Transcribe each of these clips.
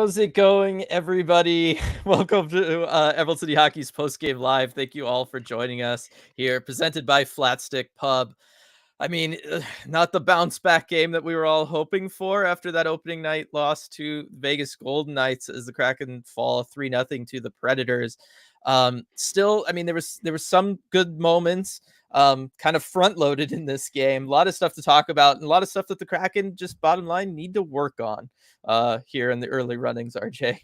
How's it going, everybody? Welcome to Emerald City Hockey's post-game live. Thank you all for joining us here, presented by Flatstick Pub. I mean, not the bounce back game that we were all hoping for after that opening night loss to Vegas Golden Knights as the Kraken fall 3-0 to the Predators. Still, I mean, there was some good moments, kind of front loaded in this game. A lot of stuff to talk about and a lot of stuff that the Kraken, just bottom line, need to work on here in the early runnings, RJ.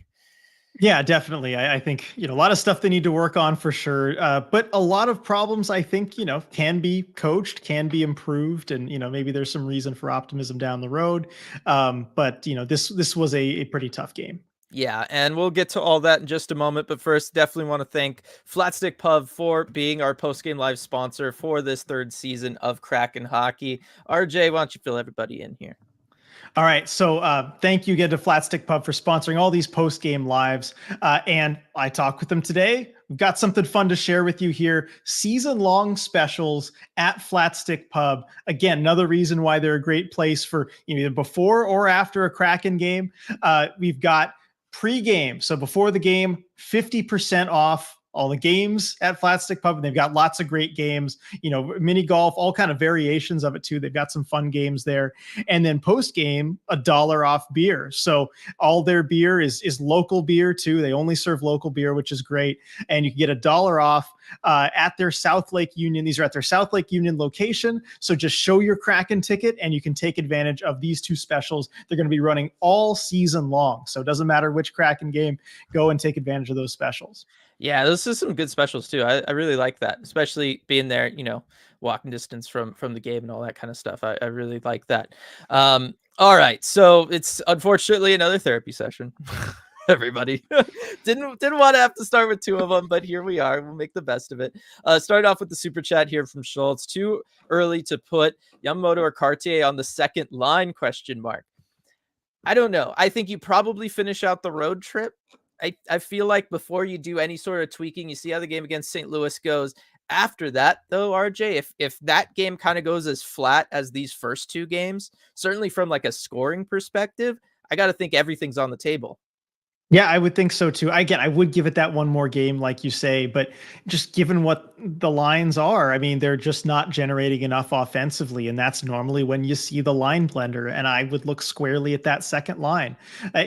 Yeah, definitely. I think, a lot of stuff they need to work on for sure. But a lot of problems I think, can be coached, can be improved. And, maybe there's some reason for optimism down the road. But this was a pretty tough game. Yeah, and we'll get to all that in just a moment. But first, definitely want to thank Flatstick Pub for being our post-game live sponsor for this third season of Kraken Hockey. RJ, why don't you fill everybody in here? All right. So thank you again to Flatstick Pub for sponsoring all these post-game lives. And I talked with them today. We've got something fun to share with you here. Season-long specials at Flatstick Pub. Again, another reason why they're a great place for either before or after a Kraken game. We've got pre-game. So before the game, 50% off all the games at Flatstick Pub, and they've got lots of great games, mini golf, all kind of variations of it too. They've got some fun games there. And then post game, $1 off beer. So all their beer is local beer too. They only serve local beer, which is great. And you can get $1 off at their South Lake Union. These are at their South Lake Union location. So just show your Kraken ticket and you can take advantage of these two specials. They're going to be running all season long. So it doesn't matter which Kraken game, go and take advantage of those specials. Yeah, this is some good specials too. I really like that, especially being there, walking distance from the game and all that kind of stuff. I really like that. All right, so it's unfortunately another therapy session. Everybody didn't want to have to start with two of them, but here we are. We'll make the best of it. Start off with the super chat here from Schultz. Too early to put Yamamoto or Cartier on the second line? ? I don't know. I think you probably finish out the road trip. I feel like before you do any sort of tweaking, you see how the game against St. Louis goes. After that, though, RJ, if that game kind of goes as flat as these first two games, certainly from like a scoring perspective, I got to think everything's on the table. Yeah, I would think so too. Again, I would give it that one more game, like you say, but just given what the lines are, I mean, they're just not generating enough offensively. And that's normally when you see the line blender. And I would look squarely at that second line.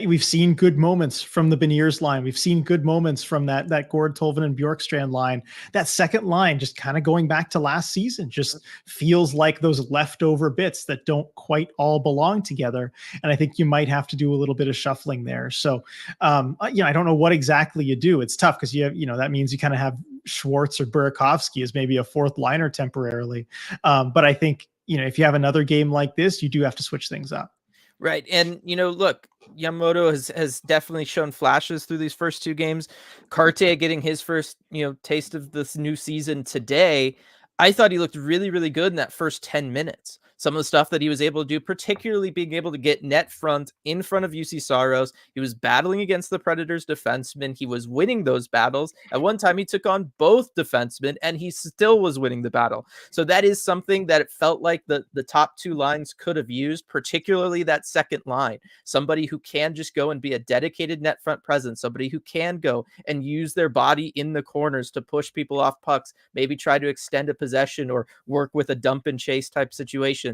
We've seen good moments from the Beniers line. We've seen good moments from that Gord, Tolvanen, and Bjorkstrand line. That second line, just kind of going back to last season, just feels like those leftover bits that don't quite all belong together. And I think you might have to do a little bit of shuffling there. So, I don't know what exactly you do. It's tough because that means you kind of have Schwartz or Burakovsky as maybe a fourth liner temporarily. But I think, if you have another game like this, you do have to switch things up. Right. And, look, Yamamoto has definitely shown flashes through these first two games. Cartier getting his first, taste of this new season today. I thought he looked really, really good in that first 10 minutes. Some of the stuff that he was able to do, particularly being able to get net front in front of UC Saros. He was battling against the Predators defensemen. He was winning those battles. At one time, he took on both defensemen, and he still was winning the battle. So that is something that it felt like the top two lines could have used, particularly that second line. Somebody who can just go and be a dedicated net front presence, somebody who can go and use their body in the corners to push people off pucks, maybe try to extend a possession or work with a dump and chase type situation.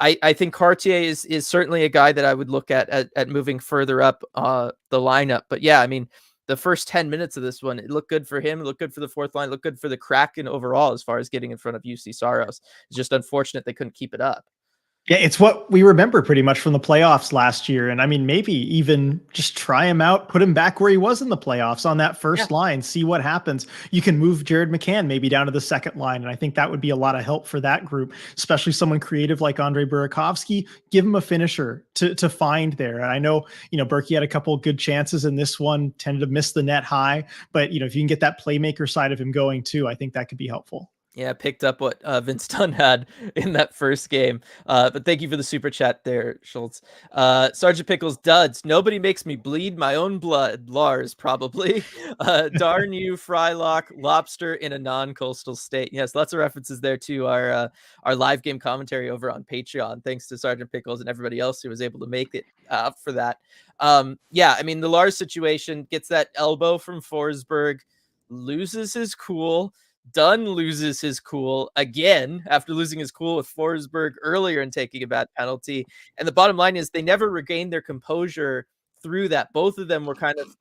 I think Cartier is certainly a guy that I would look at moving further up the lineup. But yeah, I mean, the first 10 minutes of this one, it looked good for him. It looked good for the fourth line. It looked good for the Kraken overall as far as getting in front of UC Saros. It's just unfortunate they couldn't keep it up. Yeah, it's what we remember pretty much from the playoffs last year. And I mean, maybe even just try him out, put him back where he was in the playoffs on that first line, see what happens. You can move Jared McCann maybe down to the second line. And I think that would be a lot of help for that group, especially someone creative like Andre Burakovsky. Give him a finisher to find there. And I know, Berkey had a couple of good chances in this one, tended to miss the net high. But, if you can get that playmaker side of him going too, I think that could be helpful. Yeah, picked up what Vince Dunn had in that first game. But thank you for the super chat there, Schultz. Sergeant Pickles duds. Nobody makes me bleed my own blood. Lars, probably. Darn you, Frylock, lobster in a non-coastal state. Yes, lots of references there to our live game commentary over on Patreon. Thanks to Sergeant Pickles and everybody else who was able to make it up for that. Yeah, I mean, the Lars situation gets that elbow from Forsberg, loses his cool. Dunn loses his cool again after losing his cool with Forsberg earlier and taking a bad penalty. And the bottom line is they never regained their composure through that. Both of them were kind of,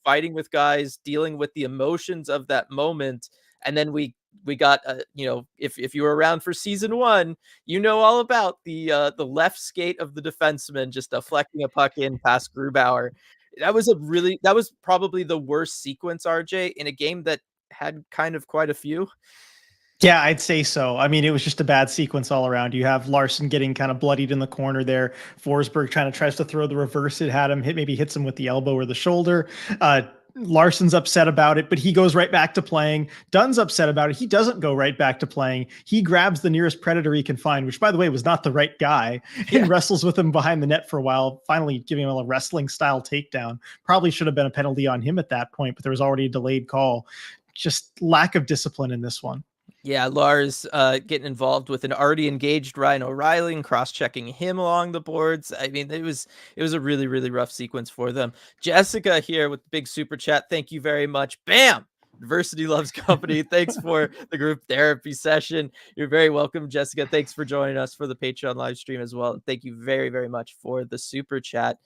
fighting with guys, dealing with the emotions of that moment. And then we got, if you were around for season 1, all about the left skate of the defenseman just deflecting a puck in past Grubauer. That was probably the worst sequence, RJ, in a game that had kind of quite a few. Yeah, I'd say so. I mean, it was just a bad sequence all around. You have Larson getting kind of bloodied in the corner there. Forsberg tries to throw the reverse. It had him maybe hits him with the elbow or the shoulder. Larson's upset about it, but he goes right back to playing. Dunn's upset about it. He doesn't go right back to playing. He grabs the nearest predator he can find, which, by the way, was not the right guy, and wrestles with him behind the net for a while, finally giving him a wrestling style takedown. Probably should have been a penalty on him at that point, but there was already a delayed call. Just lack of discipline in this one. Yeah, Lars getting involved with an already engaged Ryan O'Reilly and cross-checking him along the boards. I mean, it was a really, really rough sequence for them. Jessica here with the big super chat. Thank you very much. Bam! Diversity loves company. Thanks for the group therapy session. You're very welcome, Jessica. Thanks for joining us for the Patreon live stream as well. And thank you very, very much for the super chat.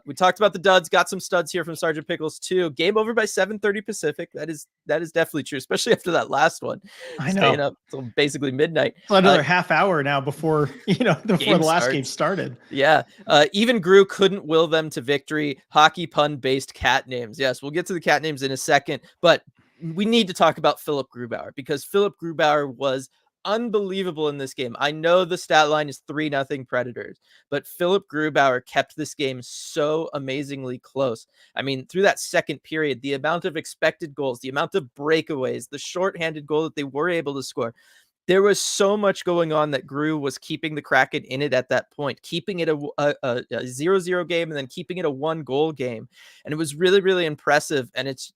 We talked about the duds, got some studs here from Sergeant Pickles too. Game over by 7:30 Pacific. That is definitely true, especially after that last one. I know. Staying up till basically midnight. It's another half hour now before the last game started. Yeah. Even Gru couldn't will them to victory. Hockey pun based cat names. Yes, we'll get to the cat names in a second, but we need to talk about Philipp Grubauer because Philipp Grubauer was unbelievable in this game. I know the stat line is 3-0 Predators, but Philipp Grubauer kept this game so amazingly close. I mean, through that second period, the amount of expected goals, the amount of breakaways, the shorthanded goal that they were able to score, there was so much going on that Gru was keeping the Kraken in it at that point, keeping it a 0-0 game and then keeping it a 1-goal game. And it was really, really impressive. And it's,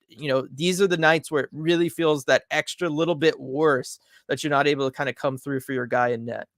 these are the nights where it really feels that extra little bit worse that you're not able to kind of come through for your guy in net.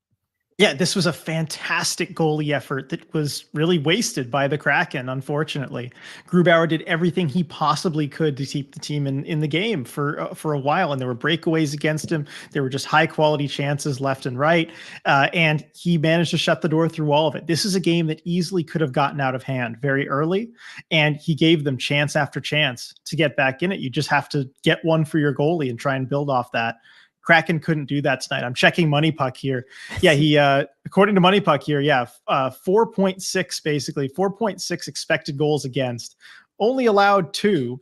Yeah, this was a fantastic goalie effort that was really wasted by the Kraken, unfortunately. Grubauer did everything he possibly could to keep the team in the game for a while, and there were breakaways against him. There were just high-quality chances left and right, and he managed to shut the door through all of it. This is a game that easily could have gotten out of hand very early, and he gave them chance after chance to get back in it. You just have to get one for your goalie and try and build off that. Kraken couldn't do that tonight. I'm checking Money Puck here. Yeah, he according to Money Puck here, 4.6 basically, 4.6 expected goals against, only allowed 2.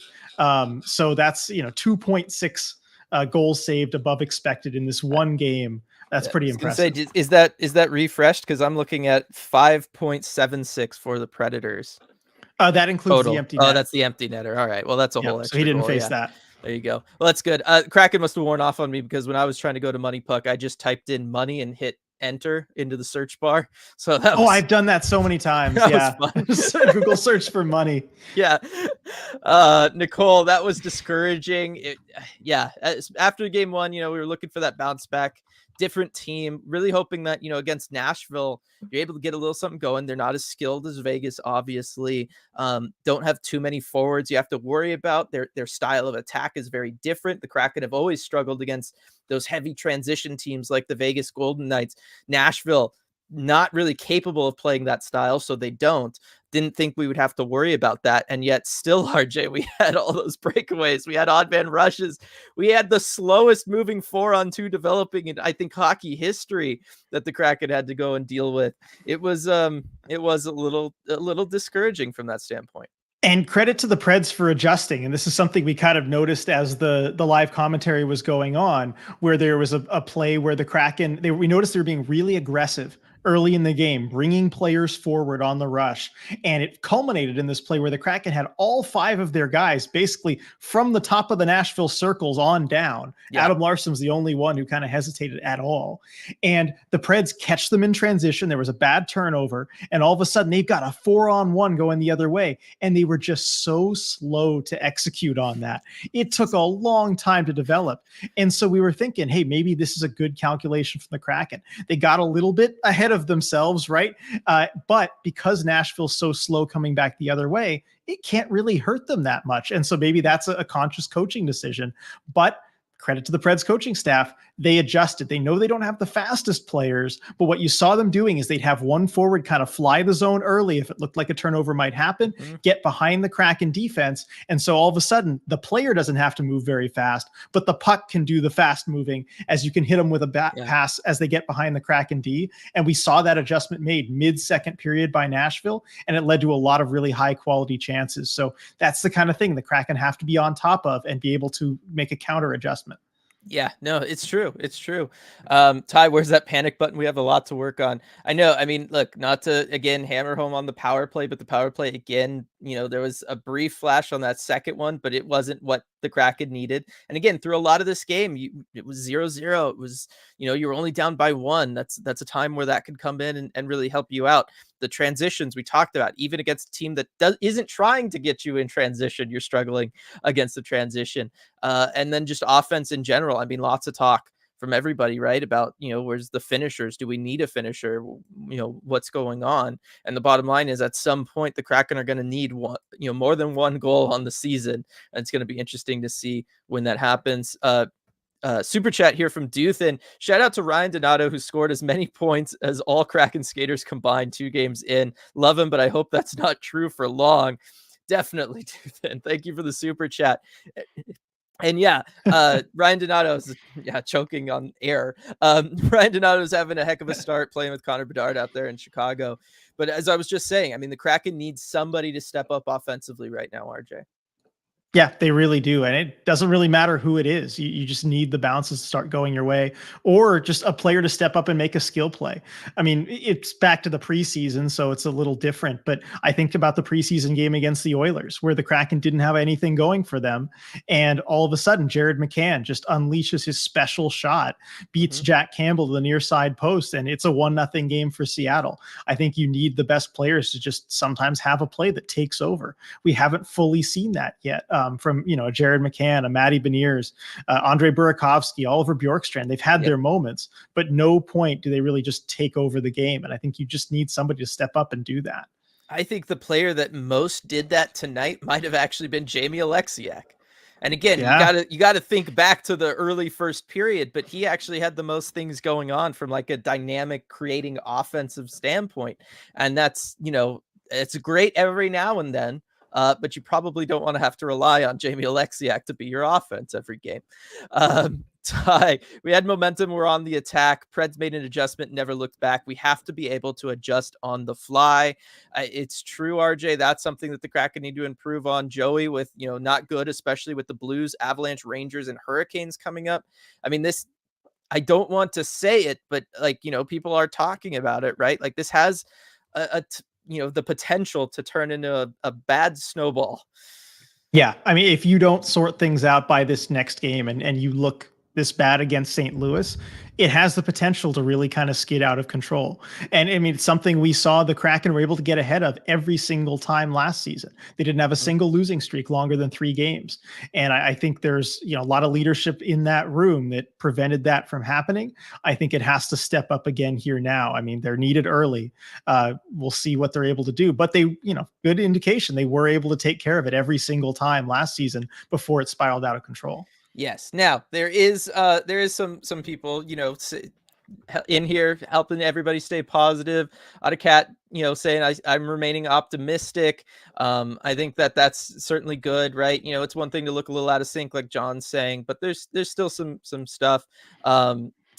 So that's 2.6 goals saved above expected in this one game. That's pretty impressive. Say, is that refreshed? Because I'm looking at 5.76 for the Predators. That includes total. The empty net. Oh, that's the empty netter. All right. Well, that's a whole extra so he didn't goal, face that. There you go. Well, that's good. Kraken must have worn off on me because when I was trying to go to Money Puck, I just typed in money and hit enter into the search bar. So that was, I've done that so many times. Yeah. Google search for money. Yeah. Nicole, that was discouraging. After game 1, we were looking for that bounce back. Different team, really hoping that, against Nashville, you're able to get a little something going. They're not as skilled as Vegas, obviously. Don't have too many forwards you have to worry about. Their style of attack is very different. The Kraken have always struggled against those heavy transition teams like the Vegas Golden Knights. Nashville, not really capable of playing that style, so they didn't think we would have to worry about that. And yet still, RJ, we had all those breakaways. We had odd man rushes. We had the slowest moving 4-on-2 developing in, I think, hockey history that the Kraken had to go and deal with. It was a little discouraging from that standpoint. And credit to the Preds for adjusting. And this is something we kind of noticed as the live commentary was going on, where there was a play where the Kraken, we noticed they were being really aggressive early in the game, bringing players forward on the rush. And it culminated in this play where the Kraken had all 5 of their guys basically from the top of the Nashville circles on down. Yeah. Adam Larson's the only one who kind of hesitated at all. And the Preds catch them in transition. There was a bad turnover, and all of a sudden they've got a 4-on-1 going the other way. And they were just so slow to execute on that. It took a long time to develop. And so we were thinking, hey, maybe this is a good calculation from the Kraken. They got a little bit ahead of themselves, right? But because Nashville's so slow coming back the other way, it can't really hurt them that much. And so maybe that's a conscious coaching decision. But credit to the Preds coaching staff. They adjusted. They know they don't have the fastest players, but what you saw them doing is they'd have one forward kind of fly the zone early if it looked like a turnover might happen, get behind the Kraken defense. And so all of a sudden, the player doesn't have to move very fast, but the puck can do the fast moving as you can hit them with a pass as they get behind the Kraken D. And we saw that adjustment made mid-second period by Nashville, and it led to a lot of really high-quality chances. So that's the kind of thing the Kraken have to be on top of and be able to make a counter adjustment. Yeah, no, it's true. It's true. Ty, where's that panic button? We have a lot to work on. I know. I mean, look, not to, again, hammer home on the power play, but the power play, again, there was a brief flash on that second one, but it wasn't what the Kraken needed. And again, through a lot of this game, it was 0-0. It was, you were only down by 1. That's a time where that could come in and really help you out. The transitions we talked about, even against a team that isn't trying to get you in transition, you're struggling against the transition. And then just offense in general. I mean, lots of talk from everybody, right? About, where's the finishers? Do we need a finisher? What's going on? And the bottom line is at some point, the Kraken are going to need one, more than one goal on the season. And it's going to be interesting to see when that happens. Super chat here from Duthin. Shout out to Ryan Donato, who scored as many points as all Kraken skaters combined 2 games in. Love him, but I hope that's not true for long. Definitely, Duthin. Thank you for the super chat. And Ryan Donato is choking on air. Ryan Donato is having a heck of a start playing with Connor Bedard out there in Chicago. But as I was just saying, I mean, the Kraken needs somebody to step up offensively right now, RJ. Yeah, they really do. And it doesn't really matter who it is. You just need the bounces to start going your way, or just a player to step up and make a skill play. I mean, it's back to the preseason, so it's a little different. But I think about the preseason game against the Oilers, where the Kraken didn't have anything going for them. And all of a sudden, Jared McCann just unleashes his special shot, beats Jack Campbell to the near side post, and it's a 1-0 game for Seattle. I think you need the best players to just sometimes have a play that takes over. We haven't fully seen that yet. From a Jared McCann, a Matty Beniers, Andre Burakovsky, Oliver Bjorkstrand. They've had their moments, but no point do they really just take over the game. And I think you just need somebody to step up and do that. I think the player that most did that tonight might have actually been Jamie Alexiak. And again, you got to think back to the early first period, but he actually had the most things going on from like a dynamic creating offensive standpoint. And that's, it's great every now and then. But you probably don't want to have to rely on Jamie Alexiak to be your offense every game. Ty, we had momentum. We're on the attack. Preds made an adjustment, never looked back. We have to be able to adjust on the fly. It's true, RJ. That's something that the Kraken need to improve on. Joey with, not good, especially with the Blues, Avalanche, Rangers, and Hurricanes coming up. I mean, I don't want to say it, but people are talking about it, right? Like this has the potential to turn into a bad snowball. Yeah. I mean, if you don't sort things out by this next game and you look this bad against St. Louis, it has the potential to really kind of skid out of control. And I mean, it's something we saw the Kraken were able to get ahead of every single time last season. They didn't have a single losing streak longer than 3 games. And I think there's, a lot of leadership in that room that prevented that from happening. I think it has to step up again here now. I mean, they're needed early. We'll see what they're able to do, but they, good indication they were able to take care of it every single time last season before it spiraled out of control. Yes. Now there is some people, in here helping everybody stay positive. Cat, saying I'm remaining optimistic. I think that's certainly good, right? It's one thing to look a little out of sync, like John's saying, but there's still some stuff.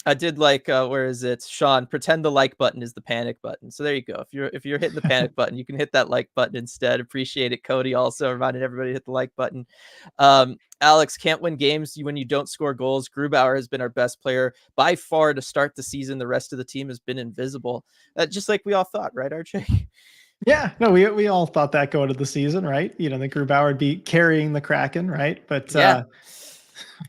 I did like where is it, Sean? Pretend the like button is the panic button. So there you go. If you're hitting the panic button, you can hit that like button instead. Appreciate it, Cody. Also reminding everybody to hit the like button. Alex, can't win games when you don't score goals. Grubauer has been our best player by far to start the season. The rest of the team has been invisible. Just like we all thought, right, RJ? Yeah, no, we all thought that going into the season, right? You know, the Grubauer would be carrying the Kraken, right? But Yeah.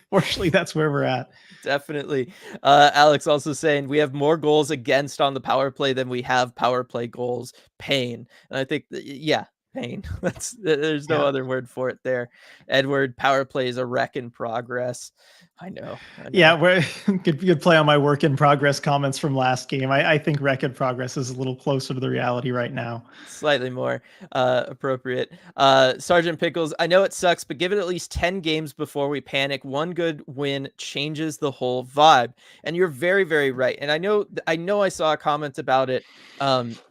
Fortunately, that's where we're at. Definitely. Alex also saying we have more goals against on the power play than we have power play goals. Pain. And I think, yeah, pain. There's no other word for it there. Edward, power play is a wreck in progress. I know. Yeah, we're good play on my work in progress comments from last game. I think wreck in progress is a little closer to the reality right now. Slightly more appropriate. Sergeant Pickles, I know it sucks, but give it at least 10 games before we panic. One good win changes the whole vibe. And you're very, very right. And I know I saw a comment about it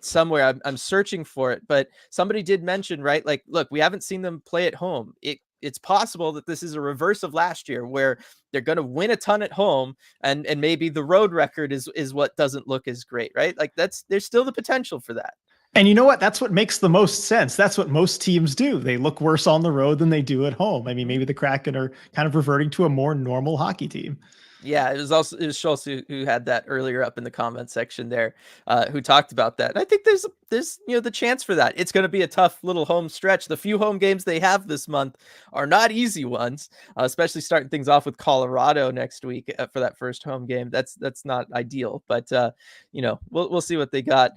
somewhere. I'm searching for it, but somebody did mention, right? Like, look, we haven't seen them play at home. It's possible that this is a reverse of last year where they're going to win a ton at home and maybe the road record is what doesn't look as great, right? Like there's still the potential for that. And you know what? That's what makes the most sense. That's what most teams do. They look worse on the road than they do at home. I mean, maybe the Kraken are kind of reverting to a more normal hockey team. Yeah, it was Schultz who had that earlier up in the comment section there, who talked about that. And I think there's the chance for that. It's going to be a tough little home stretch. The few home games they have this month are not easy ones, especially starting things off with Colorado next week for that first home game. That's not ideal, but we'll see what they got.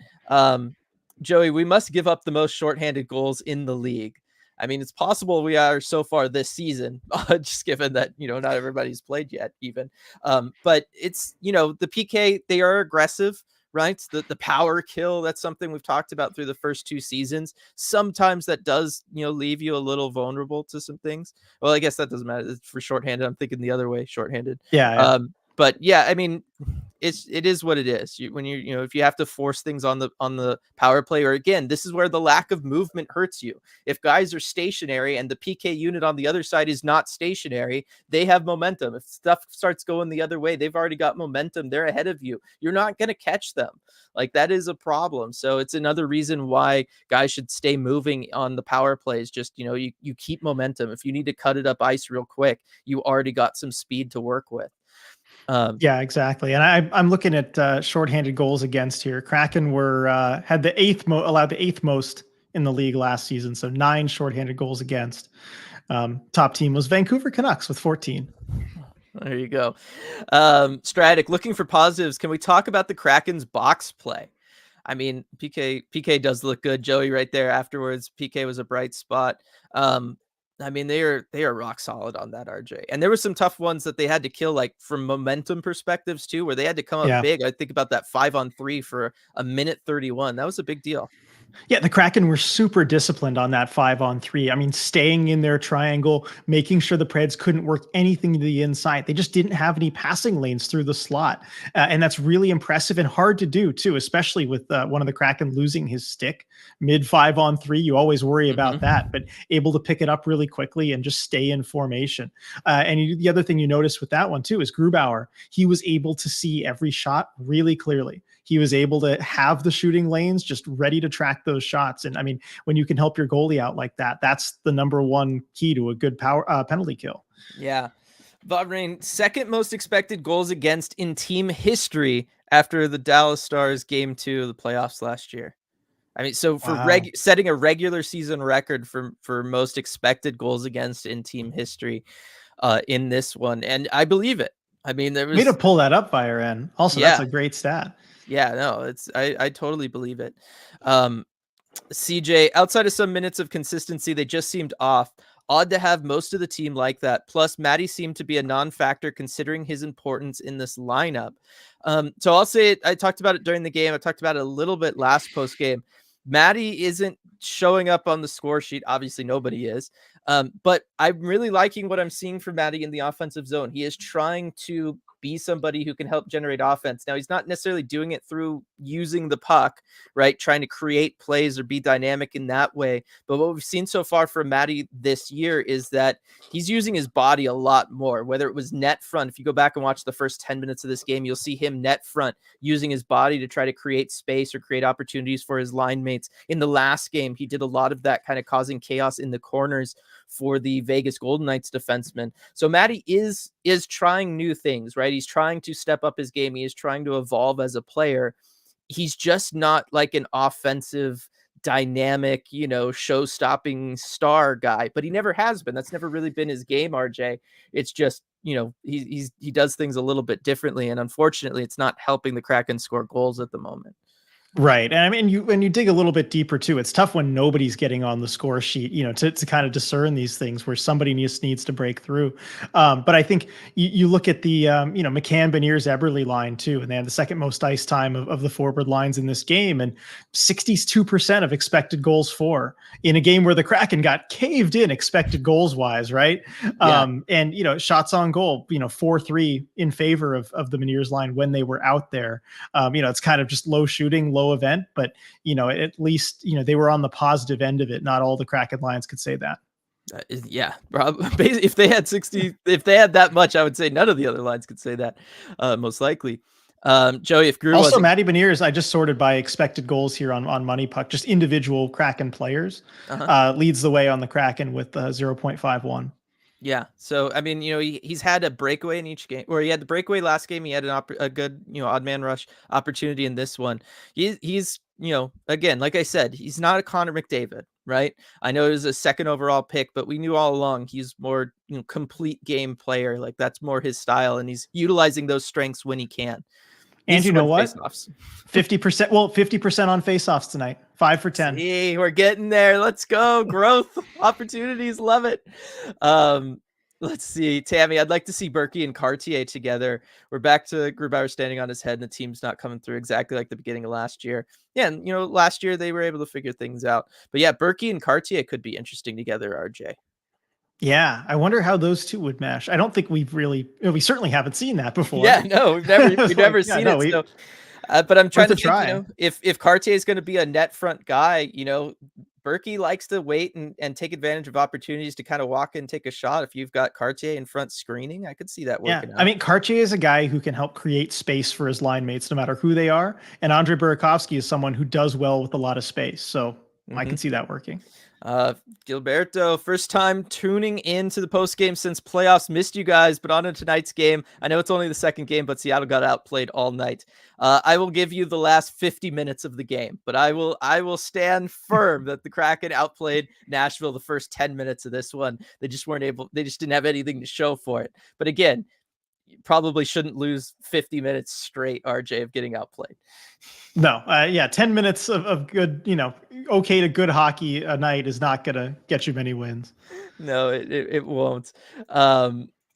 Joey, we must give up the most shorthanded goals in the league. I mean, it's possible we are so far this season, just given that, not everybody's played yet even. But it's, the PK, they are aggressive, right? The power kill, that's something we've talked about through the first two seasons. Sometimes that does, leave you a little vulnerable to some things. Well, I guess that doesn't matter. It's for shorthanded. I'm thinking the other way, shorthanded. Yeah. But yeah, I mean, it is what it is. If you have to force things on the power play, or again, this is where the lack of movement hurts you. If guys are stationary and the PK unit on the other side is not stationary, they have momentum. If stuff starts going the other way, they've already got momentum. They're ahead of you. You're not going to catch them. Like, that is a problem. So it's another reason why guys should stay moving on the power plays. Just, you keep momentum. If you need to cut it up ice real quick, you already got some speed to work with. Yeah, exactly. And I'm looking at shorthanded goals against here. Kraken had allowed the eighth most in the league last season. So 9 shorthanded goals against. Top team was Vancouver Canucks with 14. There you go. Stratic, looking for positives. Can we talk about the Kraken's box play? I mean, PK does look good. Joey right there afterwards. PK was a bright spot. I mean, they are rock solid on that, RJ. And there were some tough ones that they had to kill, like from momentum perspectives too, where they had to come up big. I think about that 5-on-3 for a minute 31. That was a big deal. Yeah, the Kraken were super disciplined on that 5-on-3. I mean, staying in their triangle, making sure the Preds couldn't work anything to the inside. They just didn't have any passing lanes through the slot. And that's really impressive and hard to do too, especially with one of the Kraken losing his stick mid 5-on-3. You always worry about that, but able to pick it up really quickly and just stay in formation. And the other thing you notice with that one too is Grubauer. He was able to see every shot really clearly. He was able to have the shooting lanes just ready to track those shots. And I mean, when you can help your goalie out like that, that's the number one key to a good penalty kill. Yeah. Bahrain, second most expected goals against in team history after the Dallas Stars game 2 of the playoffs last year. I mean, so for setting a regular season record for most expected goals against in team history in this one. And I believe it. I mean, there was way to pull that up, Byron. Also, that's a great stat. Yeah, no, I totally believe it. CJ, outside of some minutes of consistency, they just seemed off. Odd to have most of the team like that. Plus, Matty seemed to be a non-factor considering his importance in this lineup. So I'll say it. I talked about it during the game. I talked about it a little bit last post game. Matty isn't showing up on the score sheet. Obviously, nobody is. But I'm really liking what I'm seeing from Matty in the offensive zone. He is trying to be somebody who can help generate offense. Now, he's not necessarily doing it through using the puck, right? Trying to create plays or be dynamic in that way. But what we've seen so far from Matty this year is that he's using his body a lot more, whether it was net front. If you go back and watch the first 10 minutes of this game, you'll see him net front using his body to try to create space or create opportunities for his line mates. In the last game, he did a lot of that, kind of causing chaos in the corners for the Vegas Golden Knights defenseman. So Matty is trying new things, right? He's trying to step up his game. He is trying to evolve as a player. He's just not like an offensive, dynamic, show-stopping star guy, but he never has been. That's never really been his game, RJ. It's just, he does things a little bit differently, and unfortunately, it's not helping the Kraken score goals at the moment. Right. And I mean, when you dig a little bit deeper too, it's tough when nobody's getting on the score sheet, to kind of discern these things where somebody needs to break through. But I think you look at the, McCann, Beniers, Eberle line too, and they had the second most ice time of the forward lines in this game, and 62% of expected goals for in a game where the Kraken got caved in expected goals wise. Right. Yeah. And, shots on goal, 4-3 in favor of the Beniers line when they were out there. It's kind of just low shooting, low event, but at least they were on the positive end of it. Not all the Kraken lines could say that. Yeah, probably. If they had 60, if they had that much, I would say none of the other lines could say that, most likely. Joey, if Greer also Matty Beniers, I just sorted by expected goals here on Money Puck, just individual Kraken players, leads the way on the Kraken with 0.51. Yeah. So, I mean, he's had a breakaway in each game, or he had the breakaway last game. He had a good, odd man rush opportunity in this one. He's, again, like I said, he's not a Connor McDavid, right? I know he was a second overall pick, but we knew all along he's more, complete game player. Like that's more his style, and he's utilizing those strengths when he can. And you know what? 50%. Well, 50% on faceoffs tonight. 5 for 10. Hey, we're getting there. Let's go. Growth opportunities. Love it. Let's see, Tammy. I'd like to see Berkey and Cartier together. We're back to Grubauer standing on his head, and the team's not coming through exactly like the beginning of last year. Yeah, and last year they were able to figure things out. But yeah, Berkey and Cartier could be interesting together, RJ. Yeah, I wonder how those two would mesh. I don't think we certainly haven't seen that before. Yeah, no, we've never seen it. So, but I'm trying to think, if Cartier is going to be a net front guy, Berkey likes to wait and take advantage of opportunities to kind of walk and take a shot. If you've got Cartier in front screening, I could see that working out. I mean, Cartier is a guy who can help create space for his line mates, no matter who they are. And Andre Burakovsky is someone who does well with a lot of space. So I can see that working. Gilberto, first time tuning into the post game since playoffs. Missed you guys, but on to tonight's game. I know it's only the second game, but Seattle got outplayed all night. I will give you the last 50 minutes of the game, but I will stand firm that the Kraken outplayed Nashville the first 10 minutes of this one. They just didn't have anything to show for it. But again, you probably shouldn't lose 50 minutes straight, RJ, of getting outplayed. No, 10 minutes of good, okay to good hockey a night is not going to get you many wins. No, it won't. All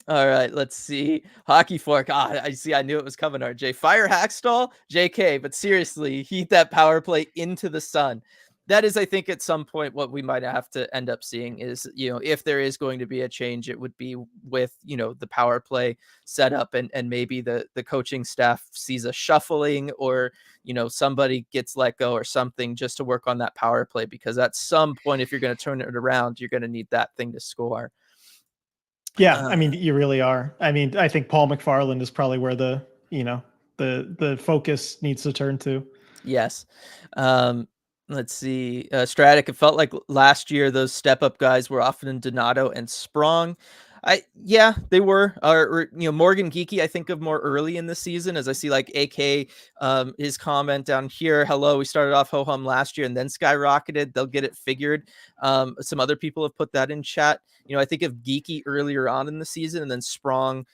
right, let's see. Hockey Fork. I see. I knew it was coming, RJ. Fire Hackstall, JK, but seriously, heat that power play into the sun. That is, I think, at some point what we might have to end up seeing is, if there is going to be a change, it would be with, the power play setup and maybe the coaching staff sees a shuffling or, somebody gets let go or something just to work on that power play, because at some point, if you're going to turn it around, you're going to need that thing to score. Yeah, I mean, you really are. I mean, I think Paul McFarland is probably where the focus needs to turn to. Yes. Let's see. Stratic, it felt like last year those step-up guys were often Donato and Sprong. They were. Morgan Geekie, I think of more early in the season, as I see like AK, his comment down here. Hello, we started off ho-hum last year and then skyrocketed. They'll get it figured. Some other people have put that in chat. I think of Geekie earlier on in the season and then Sprong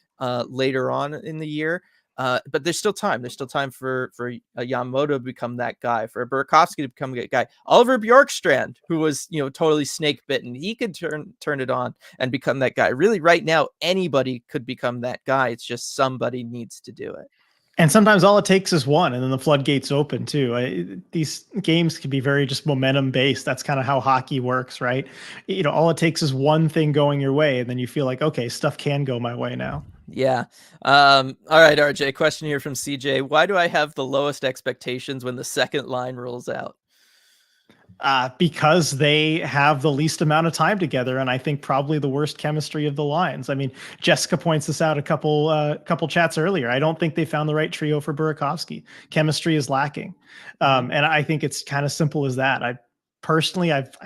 later on in the year. But there's still time. There's still time for Yamamoto to become that guy, for Burakovsky to become that guy. Oliver Bjorkstrand, who was totally snake bitten, he could turn it on and become that guy. Really, right now, anybody could become that guy. It's just somebody needs to do it. And sometimes all it takes is one, and then the floodgates open too. These games can be very just momentum based. That's kind of how hockey works, right? All it takes is one thing going your way, and then you feel like, okay, stuff can go my way now. Yeah. All right, RJ, question here from CJ. Why do I have the lowest expectations when the second line rolls out? Because they have the least amount of time together, and I think probably the worst chemistry of the lines. I mean, Jessica points this out a couple chats earlier. I don't think they found the right trio for Burakovsky. Chemistry is lacking, and I think it's kind of simple as that. I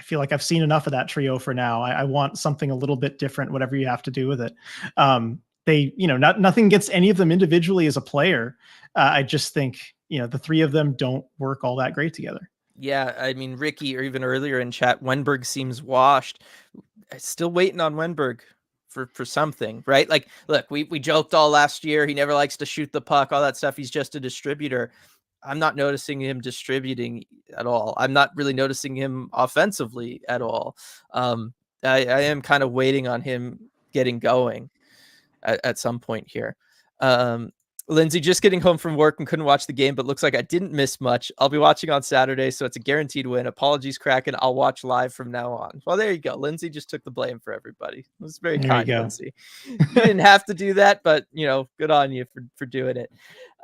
feel like I've seen enough of that trio for now. I want something a little bit different, whatever you have to do with it. Nothing against any of them individually as a player. I just think the three of them don't work all that great together. Yeah, I mean, Ricky, or even earlier in chat, Wenberg seems washed. Still waiting on Wenberg for something, right? Like, look, we joked all last year. He never likes to shoot the puck, all that stuff. He's just a distributor. I'm not noticing him distributing at all. I'm not really noticing him offensively at all. I am kind of waiting on him getting going at some point here. Lindsay, just getting home from work and couldn't watch the game, but looks like I didn't miss much. I'll be watching on Saturday, so it's a guaranteed win. Apologies, Kraken. I'll watch live from now on. Well, there you go. Lindsay just took the blame for everybody. It was very kind, Lindsay. You didn't have to do that, but, good on you for doing it.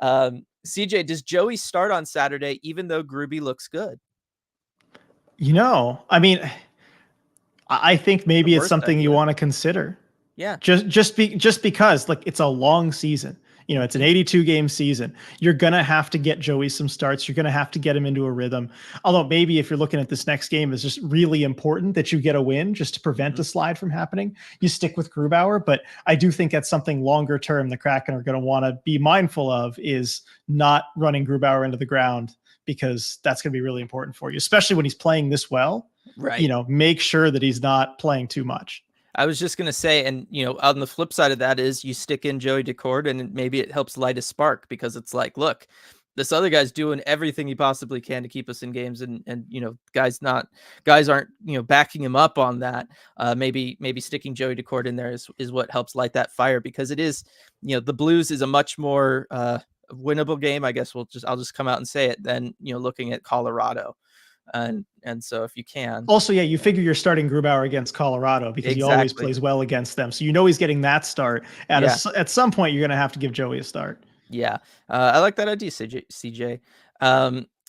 CJ, does Joey start on Saturday, even though Gruby looks good? I mean, I think maybe it's something you want to consider. Yeah. Just because, like, it's a long season. It's an 82 game season. You're going to have to get Joey some starts. You're going to have to get him into a rhythm. Although maybe if you're looking at this next game, it's just really important that you get a win just to prevent a slide from happening. You stick with Grubauer, but I do think that's something longer term the Kraken are going to want to be mindful of, is not running Grubauer into the ground, because that's going to be really important for you, especially when he's playing this well. Right. Make sure that he's not playing too much. I was just going to say, and, on the flip side of that is you stick in Joey Daccord and maybe it helps light a spark, because it's like, look, this other guy's doing everything he possibly can to keep us in games. And guys aren't, backing him up on that. Maybe sticking Joey Daccord in there is what helps light that fire, because it is, the Blues is a much more winnable game. I guess I'll just come out and say it, than, looking at Colorado. And so if you can also, you figure you're starting Grubauer against Colorado, because he always plays well against them. So, he's getting that start at some point. You're going to have to give Joey a start. Yeah. I like that idea, CJ.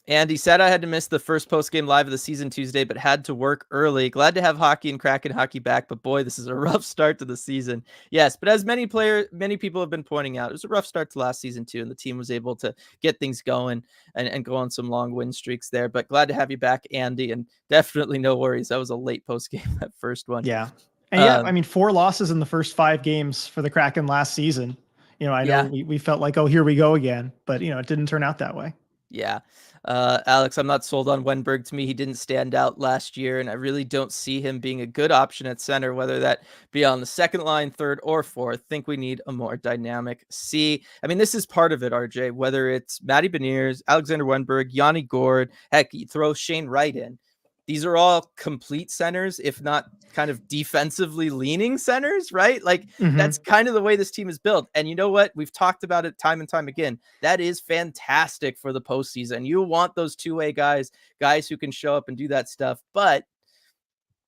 Andy said I had to miss the first post-game live of the season Tuesday, but had to work early. Glad to have hockey and Kraken hockey back, but boy, this is a rough start to the season. Yes, but as many people have been pointing out, it was a rough start to last season too, and the team was able to get things going and go on some long win streaks there. But glad to have you back, Andy, and definitely no worries. That was a late post-game, that first one. Yeah. And 4 losses in the first 5 games for the Kraken last season. I know we felt like, oh, here we go again, but it didn't turn out that way. Yeah. Alex, I'm not sold on Wenberg. To me, he didn't stand out last year, and I really don't see him being a good option at center, whether that be on the second line, third, or fourth. Think we need a more dynamic C. I mean, this is part of it, RJ, whether it's Matty Beniers, Alexander Wenberg, Yanni Gourde, heck, you throw Shane Wright in. These are all complete centers, if not kind of defensively leaning centers, right? Like, that's kind of the way this team is built. And you know what? We've talked about it time and time again. That is fantastic for the postseason. You want those two-way guys who can show up and do that stuff. But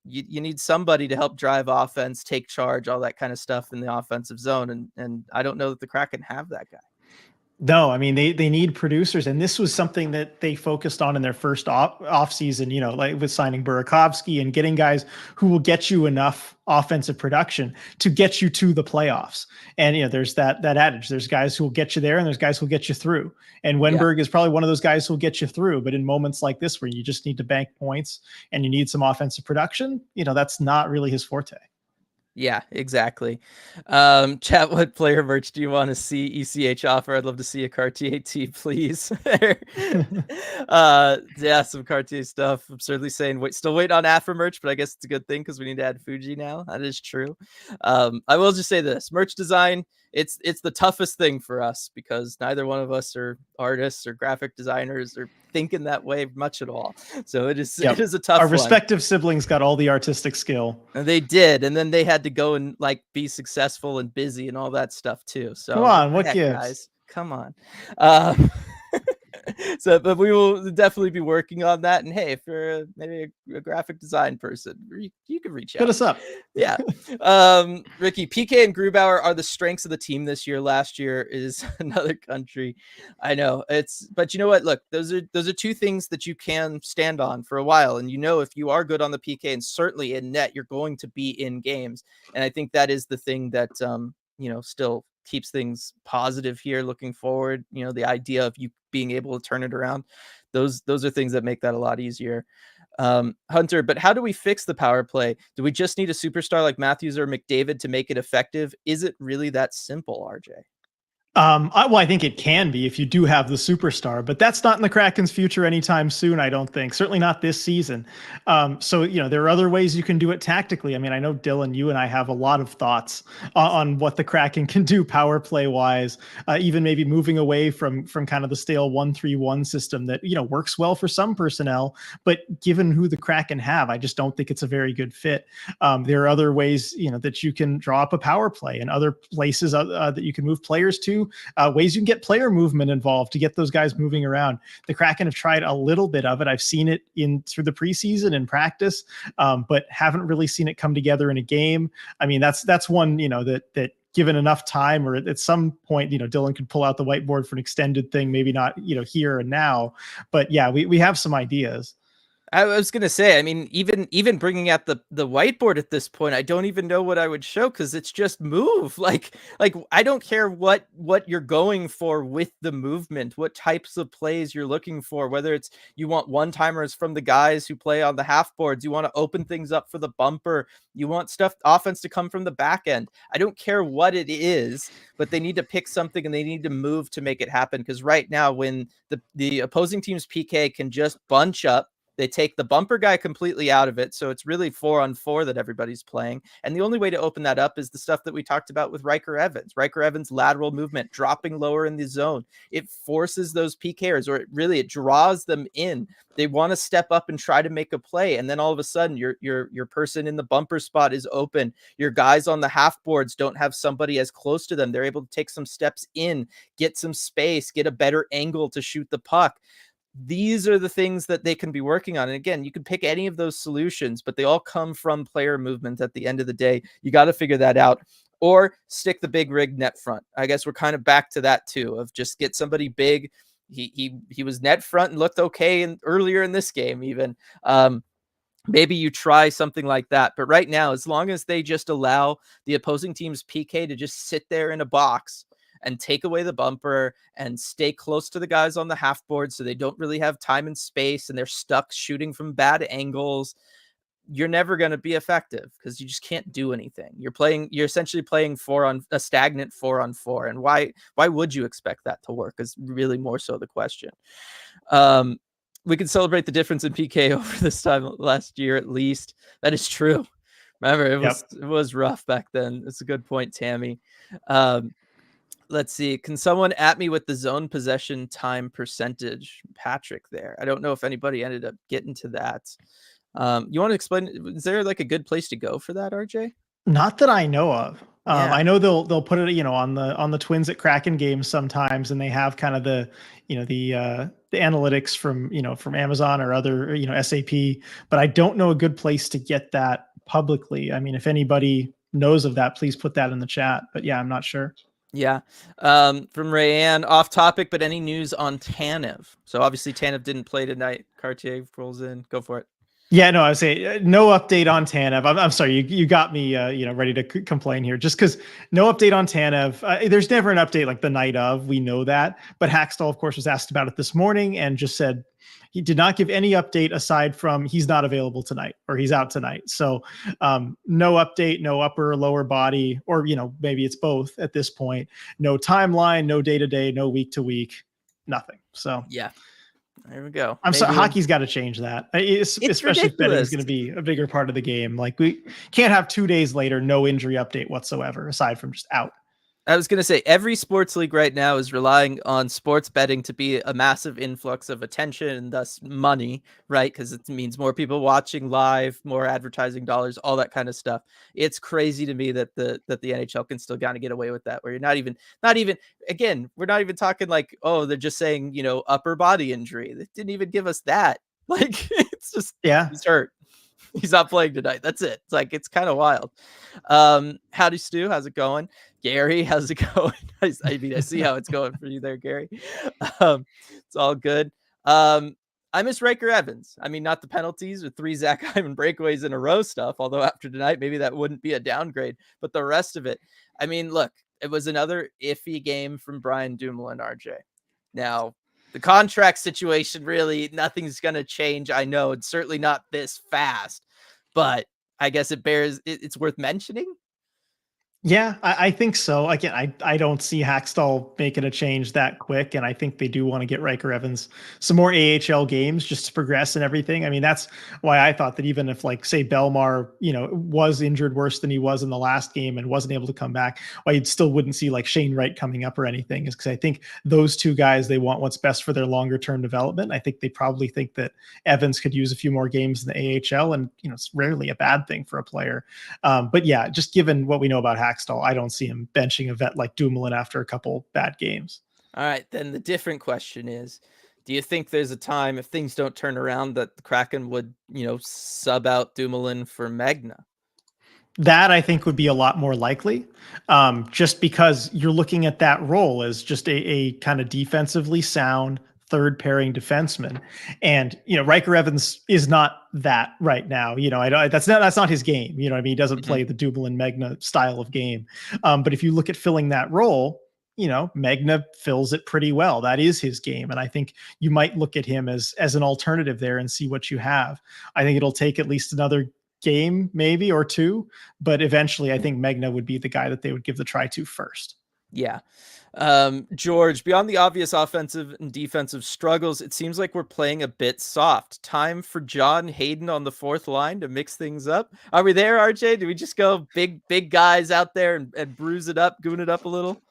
you need somebody to help drive offense, take charge, all that kind of stuff in the offensive zone. And I don't know that the Kraken have that guy. No, I mean, they need producers, and this was something that they focused on in their first off season, like with signing Burakovsky and getting guys who will get you enough offensive production to get you to the playoffs. And, there's that adage, there's guys who will get you there and there's guys who will get you through. And Wenberg is probably one of those guys who will get you through. But in moments like this, where you just need to bank points and you need some offensive production, that's not really his forte. Yeah, exactly. Chat, what player merch do you want to see ECH offer? I'd love to see a Cartier tee, please. Yeah, some Cartier stuff. Absurdly saying, still waiting on Afro merch, but I guess it's a good thing because we need to add Fuji now. That is true. I will just say this: merch design, it's the toughest thing for us, because neither one of us are artists or graphic designers or thinking that way much at all. So it is a tough Our one. respective siblings got all the artistic skill. And they did, and then they had to go and be successful and busy and all that stuff too. So come on, what gives? Guys, Come on. Um, so, but we will definitely be working on that. And hey, if you're maybe a graphic design person, you can reach Hit out. us up. Yeah. Ricky, PK and Grubauer are the strengths of the team this year. Last year is another country. I know but you know what? Look, those are two things that you can stand on for a while. And if you are good on the PK and certainly in net, you're going to be in games. And I think that is the thing that, still keeps things positive here looking forward. The idea of you being able to turn it around, those are things that make that a lot easier. Hunter, but how do we fix the power play? Do we just need a superstar like Matthews or McDavid to make it effective? Is it really that simple, RJ? I think it can be if you do have the superstar, but that's not in the Kraken's future anytime soon, I don't think. Certainly not this season. So, there are other ways you can do it tactically. I mean, I know Dylan, you and I have a lot of thoughts on what the Kraken can do power play wise, even maybe moving away from kind of the stale 1-3-1 system that, works well for some personnel, but given who the Kraken have, I just don't think it's a very good fit. There are other ways, that you can draw up a power play and other places that you can move players to. Ways you can get player movement involved to get those guys moving around. The Kraken have tried a little bit of it. I've seen it through the preseason in practice, but haven't really seen it come together in a game. I mean, that's one, that given enough time or at some point, Dylan could pull out the whiteboard for an extended thing, maybe not, here and now, but yeah, we have some ideas. I was gonna say, I mean, even bringing out the whiteboard at this point, I don't even know what I would show because it's just move. Like I don't care what you're going for with the movement, what types of plays you're looking for. Whether it's you want one-timers from the guys who play on the half boards, you want to open things up for the bumper, you want offense to come from the back end. I don't care what it is, but they need to pick something and they need to move to make it happen. Because right now, when the opposing team's PK can just bunch up. They take the bumper guy completely out of it. So it's really 4-on-4 that everybody's playing. And the only way to open that up is the stuff that we talked about with Riker Evans. Riker Evans' lateral movement, dropping lower in the zone. It forces those PKers, or it draws them in. They want to step up and try to make a play. And then all of a sudden your person in the bumper spot is open. Your guys on the half boards don't have somebody as close to them. They're able to take some steps in, get some space, get a better angle to shoot the puck. These are the things that they can be working on. And again, you can pick any of those solutions, but they all come from player movement at the end of the day. You got to figure that out or stick the big rig net front. I guess we're kind of back to that too, of just get somebody big. He was net front and looked okay earlier in this game even. Maybe you try something like that. But right now, as long as they just allow the opposing team's PK to just sit there in a box and take away the bumper and stay close to the guys on the half board so they don't really have time and space and they're stuck shooting from bad angles, you're never going to be effective because you just can't do anything. You're essentially playing a stagnant 4-on-4. And why would you expect that to work is really more so the question. We can celebrate the difference in PK over this time last year, at least. That is true. Remember, it was rough back then. It's a good point, Tammy. Let's see. Can someone at me with the zone possession time percentage? Patrick there. I don't know if anybody ended up getting to that. You want to explain? Is there like a good place to go for that, RJ? Not that I know of. Yeah. I know they'll put it, on the Twins at Kraken games sometimes, and they have kind of the analytics from Amazon or other, SAP, but I don't know a good place to get that publicly. I mean, if anybody knows of that, please put that in the chat. But yeah, I'm not sure. Yeah. From Rayanne, off topic, but any news on Tanev? So obviously Tanev didn't play tonight. Cartier rolls in. Go for it. Yeah, no, I would say no update on Tanev. I'm sorry, you got me, ready to complain here. Just because no update on Tanev. There's never an update like the night of. We know that. But Hackstall, of course, was asked about it this morning and just said he did not give any update aside from he's not available tonight or he's out tonight. So no update, no upper or lower body, or maybe it's both at this point. No timeline, no day to day, no week to week, nothing. So yeah. There we go. I'm sorry, hockey's got to change that. Especially if betting is going to be a bigger part of the game. Like we can't have 2 days later, no injury update whatsoever, aside from just out. I was going to say every sports league right now is relying on sports betting to be a massive influx of attention and thus money, right? Because it means more people watching live, more advertising dollars, all that kind of stuff. It's crazy to me that the NHL can still kind of get away with that, where you're not even again, we're not even talking like, oh, they're just saying, upper body injury. They didn't even give us that. Like it's just Yeah. he's hurt. He's not playing tonight. That's it. It's like it's kind of wild. Howdy Stu, how's it going? Gary, how's it going? I see how it's going for you there, Gary. It's all good. I miss Riker Evans. I mean, not the penalties or 3 Zach Hyman breakaways in a row stuff, although after tonight, maybe that wouldn't be a downgrade, but the rest of it. I mean, look, it was another iffy game from Brian Dumoulin, RJ. Now, the contract situation, really, nothing's going to change. I know it's certainly not this fast, but I guess it's worth mentioning. Yeah, I think so. Again, I don't see Hackstall making a change that quick, and I think they do want to get Riker Evans some more AHL games just to progress and everything. I mean, that's why I thought that even if, like, say Belmar, was injured worse than he was in the last game and wasn't able to come back, why you still wouldn't see like Shane Wright coming up or anything, is because I think those two guys, they want what's best for their longer term development. I think they probably think that Evans could use a few more games in the AHL, and it's rarely a bad thing for a player. But yeah, just given what we know about Hackstall, I don't see him benching a vet like Dumoulin after a couple bad games. All right, then the different question is, do you think there's a time, if things don't turn around, that the Kraken would, sub out Dumoulin for Magna? That I think would be a lot more likely, just because you're looking at that role as just a kind of defensively sound third pairing defenseman. And, Riker Evans is not that right now. That's not his game. You know what I mean? He doesn't play the Dumoulin Magna style of game. But if you look at filling that role, Magna fills it pretty well. That is his game. And I think you might look at him as an alternative there and see what you have. I think it'll take at least another game, maybe, or two, but eventually I think Magna would be the guy that they would give the try to first. Yeah. George, beyond the obvious offensive and defensive struggles, it seems like we're playing a bit soft. Time for John Hayden on the fourth line to mix things up. Are we there, RJ? Do we just go big guys out there and bruise it up, goon it up a little?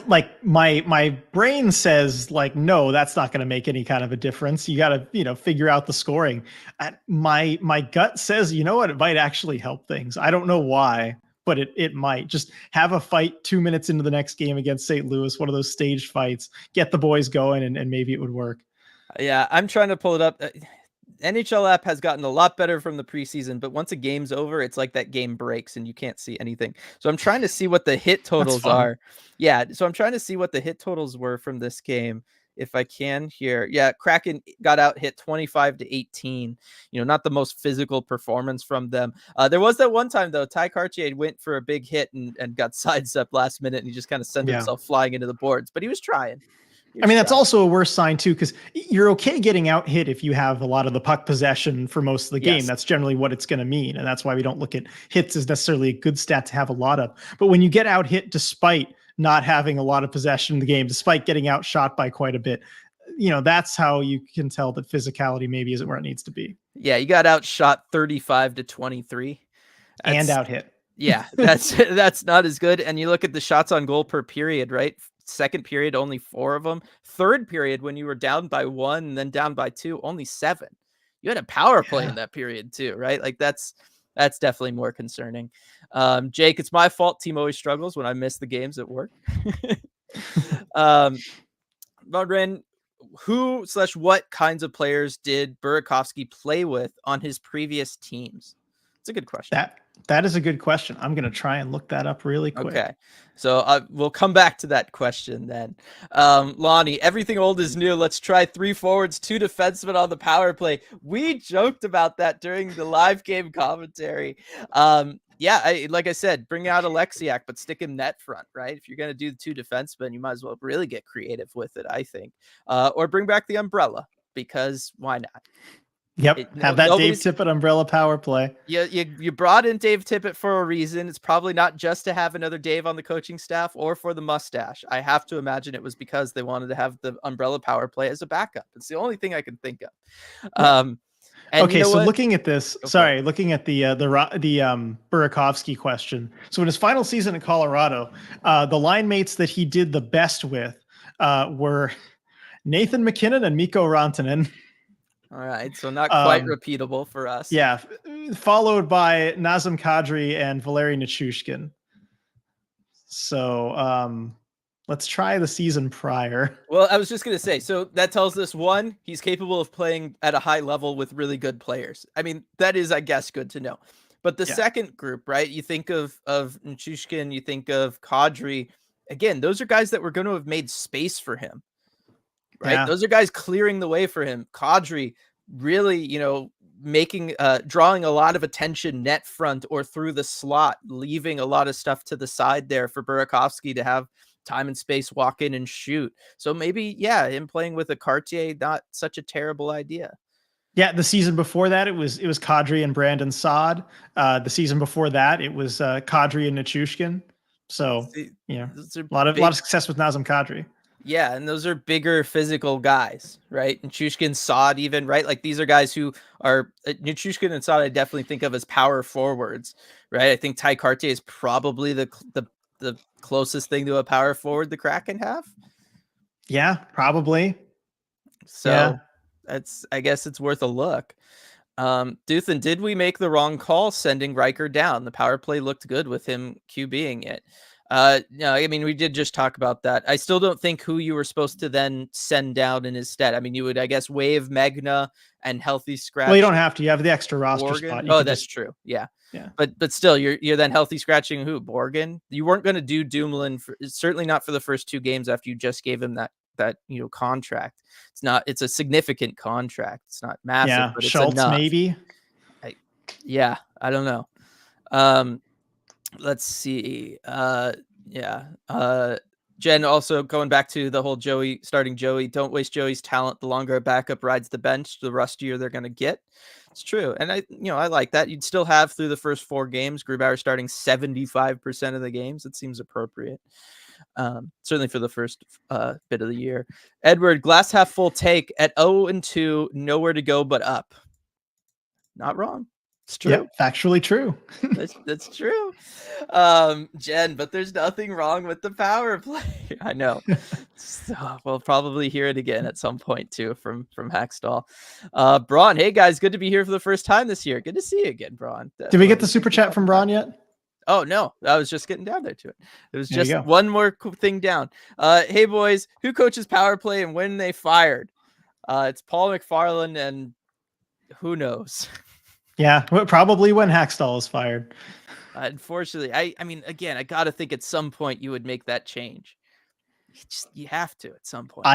Like my brain says, like, no, that's not going to make any kind of a difference. You got to, figure out the scoring. My gut says, it might actually help things. I don't know why, but it might. Just have a fight 2 minutes into the next game against St. Louis, one of those staged fights, get the boys going, and maybe it would work. Yeah, I'm trying to pull it up. NHL app has gotten a lot better from the preseason, but once a game's over, it's like that game breaks and you can't see anything. So I'm trying to see what the hit totals are. Yeah, so I'm trying to see what the hit totals were from this game, if I can here. Yeah, Kraken got out hit 25-18. Not the most physical performance from them. There was that one time, though, Ty Cartier went for a big hit and got sidestepped last minute, and he just kind of sent himself flying into the boards, but he was trying. I mean, that's also a worse sign too, because you're okay getting out hit if you have a lot of the puck possession for most of the game. Yes. That's generally what it's going to mean. And that's why we don't look at hits as necessarily a good stat to have a lot of. But when you get out hit despite not having a lot of possession in the game, despite getting outshot by quite a bit, that's how you can tell that physicality maybe isn't where it needs to be. Yeah, you got outshot 35-23. And out hit. Yeah, that's not as good. And you look at the shots on goal per period, right? Second period, only 4 of them. Third period, when you were down by 1 and then down by 2, only 7. You had a power play in that period too, right? Like that's definitely more concerning. Jake, it's my fault. Team always struggles when I miss the games at work. Ren, who/what kinds of players did Burakovsky play with on his previous teams? It's a good question. That is a good question. I'm going to try and look that up really quick. Okay. So we'll come back to that question then. Lonnie, everything old is new. Let's try 3 forwards, 2 defensemen on the power play. We joked about that during the live game commentary. Like I said, bring out Alexiak, but stick him net front, right? If you're going to do the 2 defensemen, you might as well really get creative with it, I think. Or bring back the umbrella, because why not? Yep, have that Dave Tippett umbrella power play. You brought in Dave Tippett for a reason. It's probably not just to have another Dave on the coaching staff or for the mustache. I have to imagine it was because they wanted to have the umbrella power play as a backup. It's the only thing I can think of. And you Okay, know so what? looking at this, Go for it. looking at the Burakovsky question. So in his final season in Colorado, the line mates that he did the best with were Nathan McKinnon and Mikko Rantanen. All right, so not quite Um, repeatable for us. yeah, followed by Nazem Kadri and Valeri Nichushkin. So let's try the season prior. Well, I was just gonna say, so that tells us one, he's capable of playing at a high level with really good players. I mean, that is, I guess, good to know. But the Yeah, second group, right? You think of Nichushkin, you think of Kadri. Again, those are guys that were going to have made space for him, right? yeah, Those are guys clearing the way for him. Kadri really, making drawing a lot of attention net front or through the slot, leaving a lot of stuff to the side there for Burakovsky to have time and space, walk in and shoot. So maybe, yeah, him playing with a Cartier, not such a terrible idea. yeah. The season before that, it was Kadri and Brandon Saad. The season before that, it was Kadri and Nichushkin. So See, yeah, those are lot of big. success with Nazem Kadri. Yeah, and those are bigger physical guys, right? And Chushkin, Saad, even, right? Like these are guys who are Chushkin and Saad. I definitely think of as power forwards, right? I think Ty Cartier is probably the closest thing to a power forward the Kraken have. Yeah, probably. Yeah. So that's, I guess it's worth a look. Duthan, did we make the wrong call sending Riker down? The power play looked good with him QBing it. No, I mean, we did just talk about that. I still don't think who you were supposed to then send down in his stead. I mean, you would, I guess, waive Magna and healthy Well, you scratch don't have to. You have the extra roster Borgen. spot. You Oh, could that's just true. Yeah. yeah. But still, you're then healthy scratching who? Borgen? You weren't going to do Dumoulin for, certainly not for the first two games after you just gave him that contract. It's a significant contract. It's not massive, Yeah, but it's Schultz enough. maybe. Yeah, I don't know. Let's see. Jen, also going back to the whole starting Joey, don't waste Joey's talent. The longer a backup rides the bench, the rustier they're going to get. It's true. And I like that. You'd still have through the first 4 games, Grubauer starting 75% of the games. It seems appropriate. Certainly for the first bit of the year. Edward, glass half full take at 0-2, nowhere to go but up. Not wrong. It's true. Yep, factually true. That's true. Jen, but there's nothing wrong with the power play. I know. So we'll probably hear it again at some point too from Hackstall. Braun, hey guys, good to be here for the first time this year. Good to see you again, Braun. Did we get the super chat from Braun yet? Oh no, I was just getting down there to it. It was There you just go. one more thing down. Hey boys, who coaches power play and when they fired? It's Paul McFarland, and who knows? Yeah, probably when Hackstall is fired. Unfortunately, I mean, again, I got to think at some point you would make that change. You have to at some point.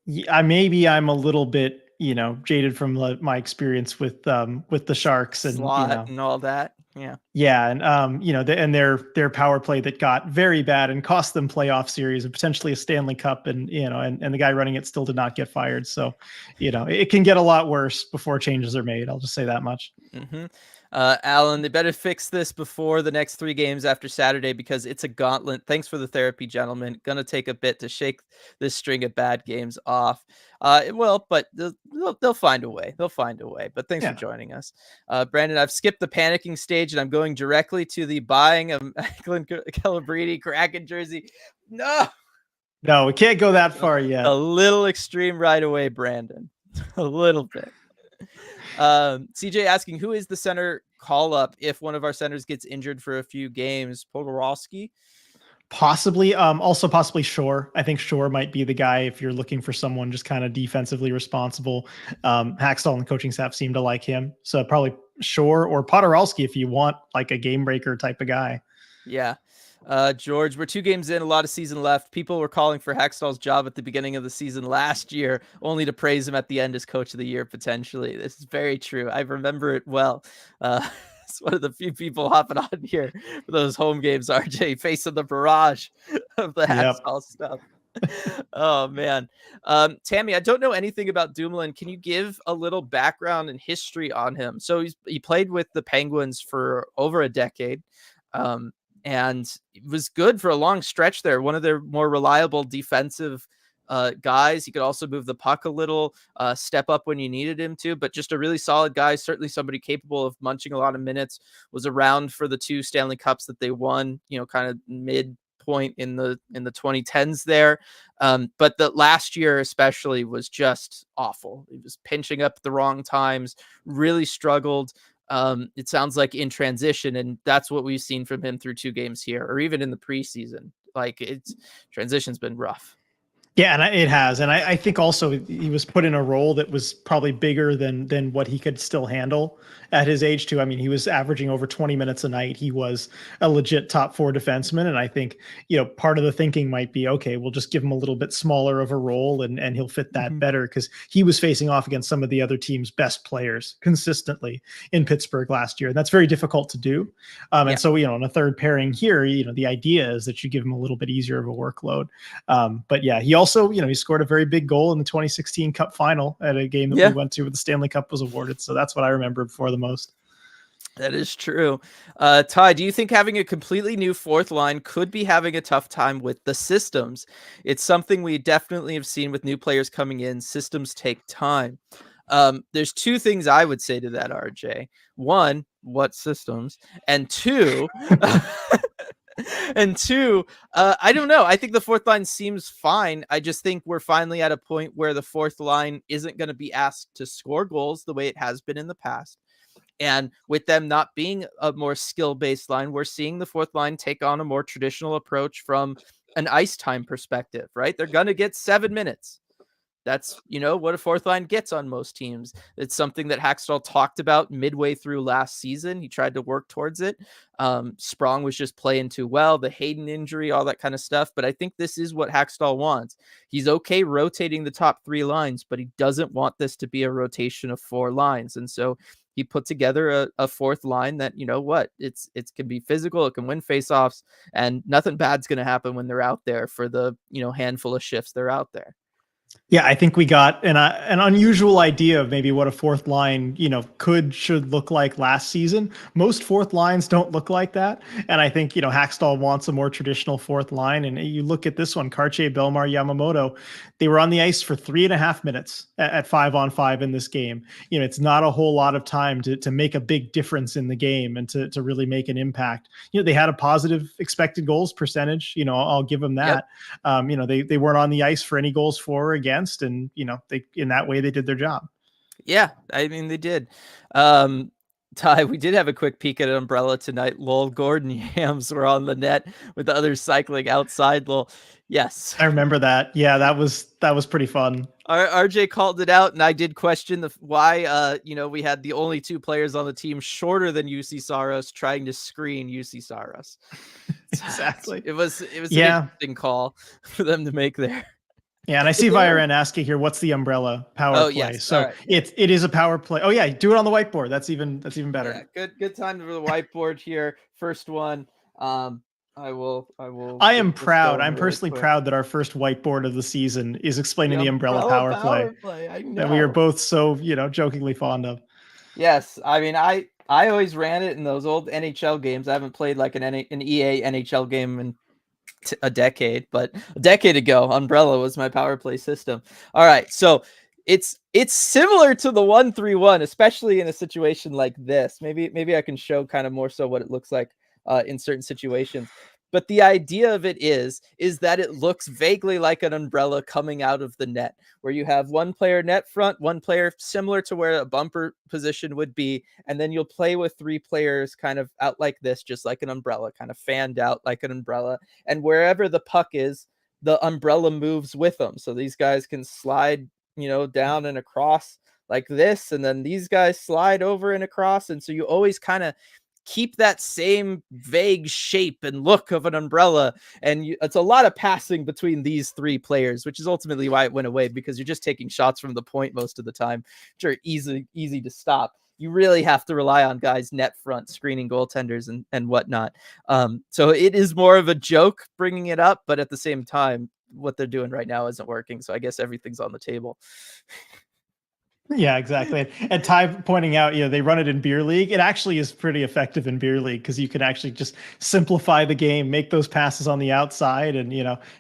Maybe I'm a little bit, jaded from my experience with the Sharks and Slot and all that. Yeah. Yeah, and their power play that got very bad and cost them playoff series and potentially a Stanley Cup, and the guy running it still did not get fired. So, it can get a lot worse before changes are made. I'll just say that much. Mm-hmm. Alan, they better fix this before the next 3 games after Saturday because it's a gauntlet. Thanks for the therapy, gentlemen. Gonna take a bit to shake this string of bad games off. It will, but they'll find a way. They'll find a way. But thanks for joining us. Brandon, I've skipped the panicking stage and I'm going directly to the buying of Glenn Calabrini Kraken jersey. No, we can't go that far yet. A little extreme right away, Brandon. A little bit. CJ asking, who is the center call up if one of our centers gets injured for a few games? Podorowski? Possibly. Also possibly Shore. I think Shore might be the guy if you're looking for someone just kind of defensively responsible. Hackstall and the coaching staff seem to like him. So probably Shore or Podorowski if you want like a game breaker type of guy. Yeah. George, we're 2 games in, a lot of season left. People were calling for Hackstall's job at the beginning of the season last year, only to praise him at the end as coach of the year, potentially. This is very true. I remember it well. It's one of the few people hopping on here for those home games, RJ, facing the barrage of the Hackstall stuff. Oh, man. Tammy, I don't know anything about Dumoulin. Can you give a little background and history on him? So he played with the Penguins for over a decade. And it was good for a long stretch there. One of their more reliable defensive guys. He could also move the puck a little, step up when you needed him to, but just a really solid guy. Certainly somebody capable of munching a lot of minutes. Was around for the 2 Stanley Cups that they won, kind of mid point in the 2010s there. But the last year especially was just awful. He was pinching up at the wrong times, really struggled. It sounds like in transition, and that's what we've seen from him through 2 games here, or even in the preseason. Like, transition's been rough. Yeah, and it has, and I think also he was put in a role that was probably bigger than what he could still handle at his age too. I mean, he was averaging over 20 minutes a night. He was a legit top 4 defenseman, and I think part of the thinking might be, okay, we'll just give him a little bit smaller of a role, and he'll fit that better, because he was facing off against some of the other team's best players consistently in Pittsburgh last year, and that's very difficult to do. And so in a third pairing here, the idea is that you give him a little bit easier of a workload. But yeah, he also, he scored a very big goal in the 2016 Cup final at a game that we went to where the Stanley Cup was awarded. So that's what I remember for the most. That is true. Ty, do you think having a completely new fourth line could be having a tough time with the systems? It's something we definitely have seen with new players coming in. Systems take time. There's 2 things I would say to that, RJ. 1, what systems? And 2, and 2, I don't know. I think the fourth line seems fine. I just think we're finally at a point where the fourth line isn't going to be asked to score goals the way it has been in the past. And with them not being a more skill-based line, we're seeing the fourth line take on a more traditional approach from an ice time perspective, right? They're going to get 7 minutes. That's, what a fourth line gets on most teams. It's something that Hakstol talked about midway through last season. He tried to work towards it. Sprong was just playing too well, the Hayden injury, all that kind of stuff. But I think this is what Hakstol wants. He's okay rotating the top 3 lines, but he doesn't want this to be a rotation of 4 lines. And so he put together a fourth line that, it can be physical, it can win faceoffs, and nothing bad's going to happen when they're out there for the, handful of shifts they're out there. Yeah, I think we got an unusual idea of maybe what a fourth line, should look like last season. Most fourth lines don't look like that. And I think, Hakstol wants a more traditional fourth line. And you look at this one, Cartier, Bellemare, Yamamoto, they were on the ice for 3.5 minutes at 5-on-5 in this game. It's not a whole lot of time to make a big difference in the game and to really make an impact. They had a positive expected goals percentage. I'll give them that. Yep. They weren't on the ice for any goals for or against, and they, in that way, they did their job. Yeah, I mean, they did. Ty, we did have a quick peek at Umbrella tonight. Lol, Gordon Yams were on the net with the others cycling outside. Lol, yes, I remember that. Yeah, that was pretty fun. RJ called it out, and I did question why we had the only 2 players on the team shorter than UC Saros trying to screen UC Saros. Exactly. It was an interesting call for them to make there. Yeah, and I see Viren asking here, what's the Umbrella power play? Yes. So right. it is a power play. Oh yeah, do it on the whiteboard. That's even better. Yeah, good time for the whiteboard here. First one. I will. I am proud. I'm personally proud that our first whiteboard of the season is explaining the Umbrella power play. I know. That we are both so jokingly fond of. Yes, I mean I always ran it in those old NHL games. I haven't played like an EA NHL game in a decade, but a decade ago, Umbrella was my power play system. All right, so it's similar to the 1-3-1, especially in a situation like this. Maybe I can show kind of more so what it looks like in certain situations. But the idea of it is that it looks vaguely like an umbrella coming out of the net, where you have one player net front, one player similar to where a bumper position would be, and then you'll play with 3 players kind of out like this, just like an umbrella, kind of fanned out like an umbrella. And wherever the puck is, the umbrella moves with them. So these guys can slide, down and across like this, and then these guys slide over and across. And so you always kind of keep that same vague shape and look of an umbrella. And it's a lot of passing between these 3 players, which is ultimately why it went away, because you're just taking shots from the point most of the time, which are easy to stop. You really have to rely on guys net front screening goaltenders and whatnot. So it is more of a joke bringing it up, but at the same time, what they're doing right now isn't working. So I guess everything's on the table. Yeah, exactly. And Ty pointing out, they run it in beer league. It actually is pretty effective in beer league because you can actually just simplify the game, make those passes on the outside, and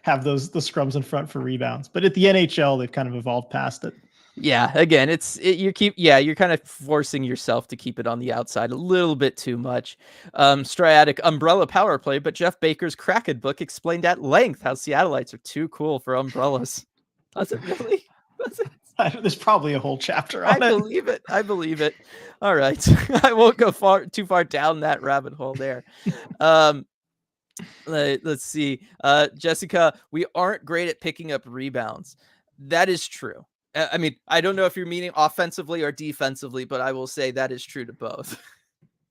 have the scrums in front for rebounds. But at the NHL, they've kind of evolved past it. Yeah, again, you're kind of forcing yourself to keep it on the outside a little bit too much. Striatic umbrella power play, but Jeff Baker's Kraken book explained at length how Seattleites are too cool for umbrellas. Does it really? Does it? There's probably a whole chapter I on it. believe it. I believe it. All right. I won't go too far down that rabbit hole there. Let's see. Jessica, we aren't great at picking up rebounds. That is true. I mean, I don't know if you're meaning offensively or defensively, but I will say that is true to both.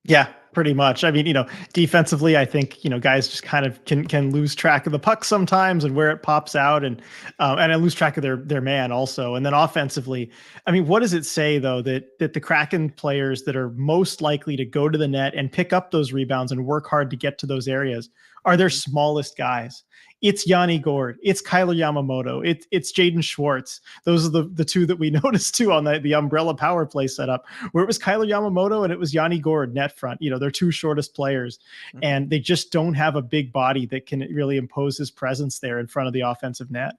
Yeah, pretty much. I mean, defensively, I think guys just kind of can lose track of the puck sometimes and where it pops out, and I lose track of their man also. And then offensively, I mean, what does it say though that the Kraken players that are most likely to go to the net and pick up those rebounds and work hard to get to those areas are their smallest guys? It's Yanni Gord, it's Kyler Yamamoto, it's Jaden Schwartz. Those are the two that we noticed too on the umbrella power play setup, where it was Kyler Yamamoto and it was Yanni Gord net front. They're two shortest players, and they just don't have a big body that can really impose his presence there in front of the offensive net.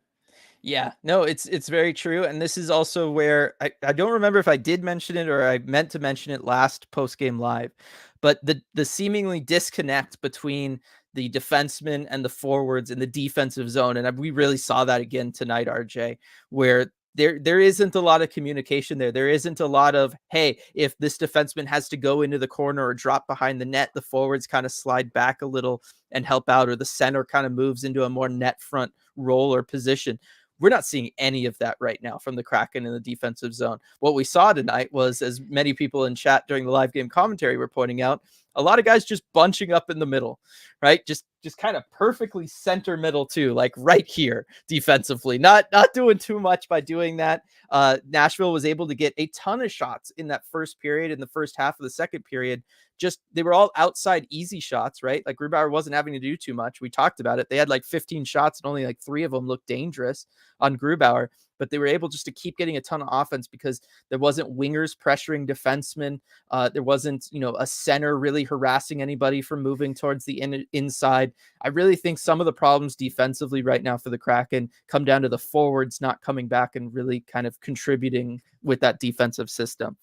Yeah, no, it's very true. And this is also where I don't remember if I did mention it or I meant to mention it last post game live, but the seemingly disconnect between the defensemen and the forwards in the defensive zone. And we really saw that again tonight, RJ, where there isn't a lot of communication there. There isn't a lot of, hey, if this defenseman has to go into the corner or drop behind the net, the forwards kind of slide back a little and help out, or the center kind of moves into a more net front role or position. We're not seeing any of that right now from the Kraken in the defensive zone. What we saw tonight was, as many people in chat during the live game commentary were pointing out, a lot of guys just bunching up in the middle, right? Just kind of perfectly center middle too, like right here defensively. Not doing too much by doing that. Nashville was able to get a ton of shots in that first period, in the first half of the second period. Just they were all outside easy shots, right? Like Grubauer wasn't having to do too much. We talked about it. They had like 15 shots and only like 3 of them looked dangerous on Grubauer, but they were able just to keep getting a ton of offense because there wasn't wingers pressuring defensemen. There wasn't, a center really harassing anybody from moving towards the inside. I really think some of the problems defensively right now for the Kraken come down to the forwards not coming back and really kind of contributing with that defensive system.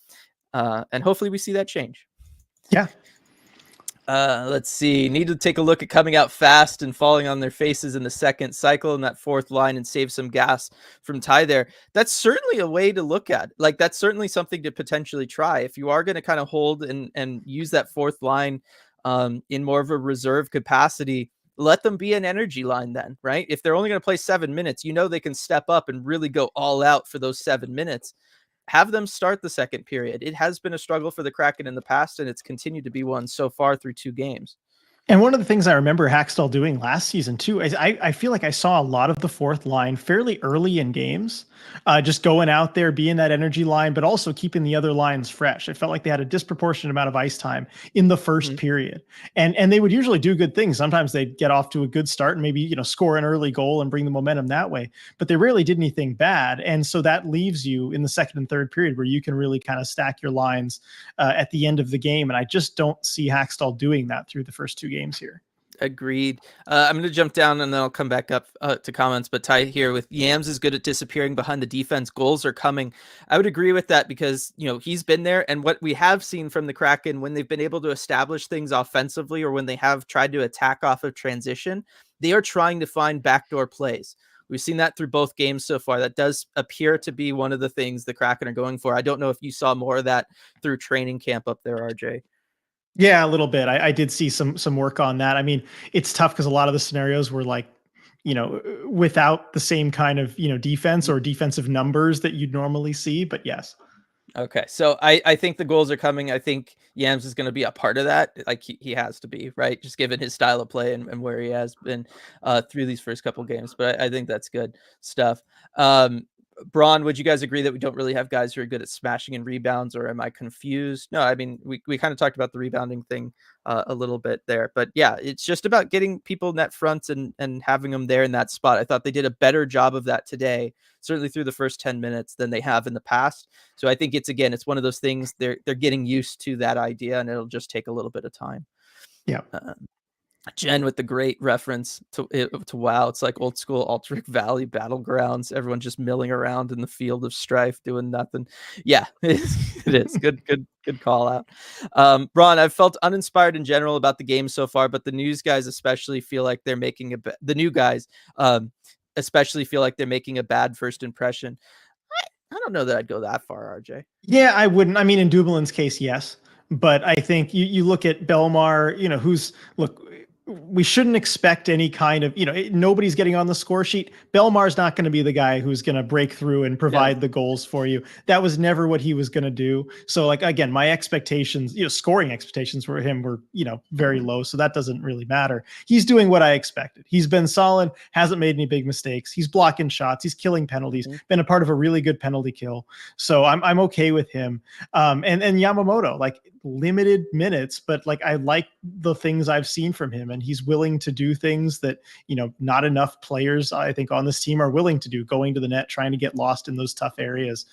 And hopefully we see that change. Yeah. Let's see. Need to take a look at coming out fast and falling on their faces in the second cycle in that fourth line and save some gas from Ty there. That's certainly a way to look at. Like, that's certainly something to potentially try. If you are going to kind of hold and use that fourth line in more of a reserve capacity, let them be an energy line then, right? If they're only going to play 7 minutes, they can step up and really go all out for those 7 minutes. Have them start the second period. It has been a struggle for the Kraken in the past, and it's continued to be one so far through 2 games. And one of the things I remember Hackstall doing last season too is I feel like I saw a lot of the fourth line fairly early in games, just going out there, being that energy line, but also keeping the other lines fresh. It felt like they had a disproportionate amount of ice time in the first period, and they would usually do good things. Sometimes they'd get off to a good start and maybe score an early goal and bring the momentum that way. But they rarely did anything bad, and so that leaves you in the second and third period where you can really kind of stack your lines at the end of the game. And I just don't see Hackstall doing that through the first 2 games here. Agreed. I'm going to jump down and then I'll come back up to comments. But Ty here with Yams is good at disappearing behind the defense. Goals are coming. I would agree with that because, he's been there. And what we have seen from the Kraken when they've been able to establish things offensively or when they have tried to attack off of transition, they are trying to find backdoor plays. We've seen that through both games so far. That does appear to be one of the things the Kraken are going for. I don't know if you saw more of that through training camp up there, RJ. Yeah, a little bit. I did see some work on that. I mean, it's tough because a lot of the scenarios were like, without the same kind of, defense or defensive numbers that you'd normally see. But yes. Okay. So I think the goals are coming. I think Yams is going to be a part of that. Like he has to be, right? Just given his style of play and where he has been through these first couple games. But I think that's good stuff. Braun, would you guys agree that we don't really have guys who are good at smashing and rebounds, or am I confused? No, I mean, we kind of talked about the rebounding thing a little bit there, but yeah, it's just about getting people net fronts and having them there in that spot. I thought they did a better job of that today, certainly through the first 10 minutes than they have in the past. So I think it's one of those things they're getting used to that idea, and it'll just take a little bit of time. Yeah. Jen with the great reference to WoW. It's like old school Aldrich Valley battlegrounds. Everyone just milling around in the field of strife, doing nothing. Yeah, it is. Good call out. Braun, I've felt uninspired in general about the game so far, but the news guys especially feel like they're making the new guys especially feel like they're making a bad first impression. I don't know that I'd go that far, RJ. Yeah, I wouldn't. I mean, in Dublin's case, yes. But I think you look at Belmar, we shouldn't expect any kind of, nobody's getting on the score sheet. Belmar's not going to be the guy who's going to break through and provide the goals for you. That was never what he was going to do. So like, again, my expectations, scoring expectations for him were, very low. So that doesn't really matter. He's doing what I expected. He's been solid, hasn't made any big mistakes. He's blocking shots. He's killing penalties, been a part of a really good penalty kill. So I'm okay with him. And Yamamoto, like limited minutes, but like, I like the things I've seen from him, and he's willing to do things that, not enough players, I think, on this team are willing to do, going to the net, trying to get lost in those tough areas.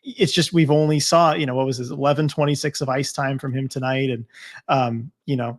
It's just, we've only saw, what was his 11-26 of ice time from him tonight. And,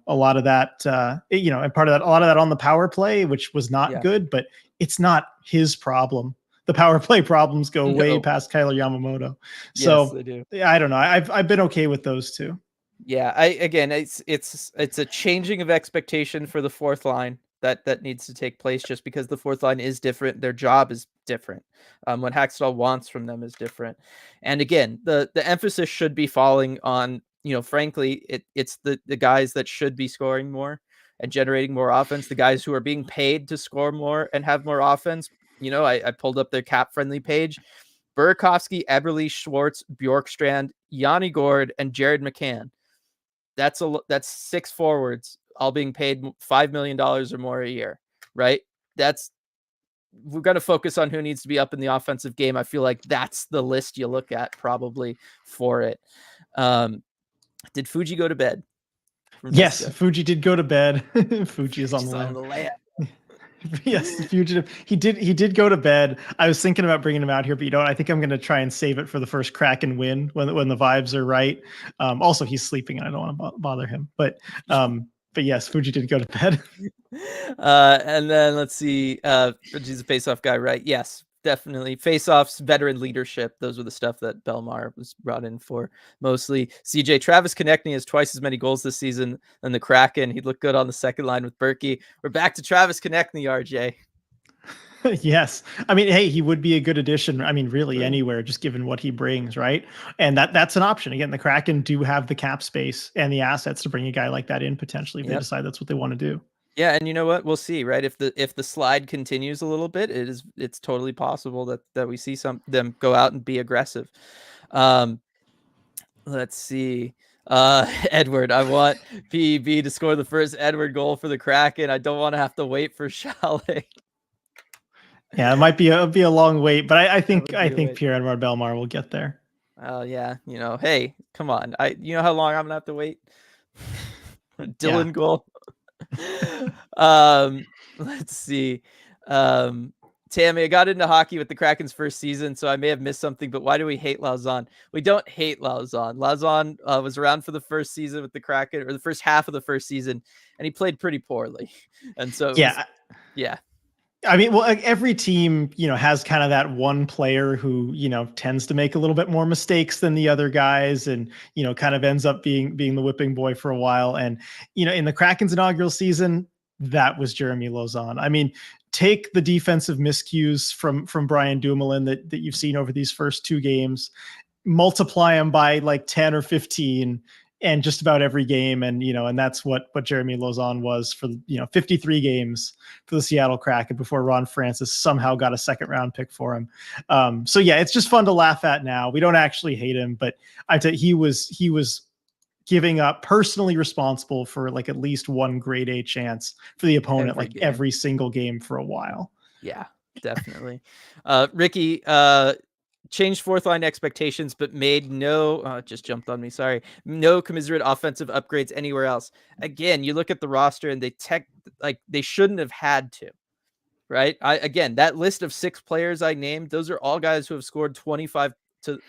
a lot of that, and part of that, a lot of that on the power play, which was not good, but it's not his problem. The power play problems go way past Kyler Yamamoto. So yes, they do. I don't know. I've been okay with those two. Yeah, it's a changing of expectation for the fourth line that needs to take place, just because the fourth line is different. Their job is different. What Hakstol wants from them is different. And again, the emphasis should be falling on, frankly, it's the guys that should be scoring more and generating more offense, the guys who are being paid to score more and have more offense. I pulled up their cap friendly page. Burakovsky, Eberle, Schwartz, Bjorkstrand, Yanni Gord, and Jared McCann. That's 6 forwards all being paid $5 million or more a year, right? We're going to focus on who needs to be up in the offensive game. I feel like that's the list you look at probably for it. Did Fuji go to bed? Yes, Fuji did go to bed. Fuji is on the layup. Yes, the fugitive. He did go to bed. I was thinking about bringing him out here, but I think I'm going to try and save it for the first Kraken win when the vibes are right. Also, he's sleeping, and I don't want to bother him. But yes, Fuji did go to bed. And then let's see. Fuji's a face-off guy, right? Yes, definitely. Face-offs, veteran leadership. Those were the stuff that Belmar was brought in for mostly. CJ, Travis Konechny has twice as many goals this season than the Kraken. He looked good on the second line with Berkey. We're back to Travis Konechny, RJ. Yes. I mean, hey, he would be a good addition. I mean, really anywhere, just given what he brings, right? And that's an option. Again, the Kraken do have the cap space and the assets to bring a guy like that in potentially if they decide that's what they want to do. Yeah, and you know what? We'll see, right? If the slide continues a little bit, it's totally possible that we see them go out and be aggressive. Let's see. Edward, I want PEB to score the first Edward goal for the Kraken. I don't want to have to wait for Chalet. Yeah, it might be a long wait, but I think Pierre-Edouard Bellemare will get there. Oh yeah, hey, come on. How long I'm gonna have to wait? Dylan goal. Let's see. Tammy, I got into hockey with the Kraken's first season, so I may have missed something, but why do we hate Lauzon? We don't hate Lauzon. Lauzon was around for the first season with the Kraken, or the first half of the first season, and he played pretty poorly. And so yeah. I mean, well, every team, has kind of that one player who, tends to make a little bit more mistakes than the other guys, and, kind of ends up being the whipping boy for a while. And, in the Kraken's inaugural season, that was Jeremy Lauzon. I mean, take the defensive miscues from Brian Dumoulin that you've seen over these first 2 games, multiply them by like 10 or 15, and just about every game. And, and that's what Jeremy Lauzon was for, 53 games for the Seattle Kraken before Ron Francis somehow got a second round pick for him. So yeah, it's just fun to laugh at now. We don't actually hate him, but I tell you, he was giving up, personally responsible for like at least one grade A chance for the opponent, every single game for a while. Yeah, definitely. Ricky, changed fourth line expectations, but made no, it just jumped on me. Sorry. No commiserate offensive upgrades anywhere else. Again, you look at the roster and they shouldn't have had to, right? Again, that list of 6 players I named, those are all guys who have scored 25 to,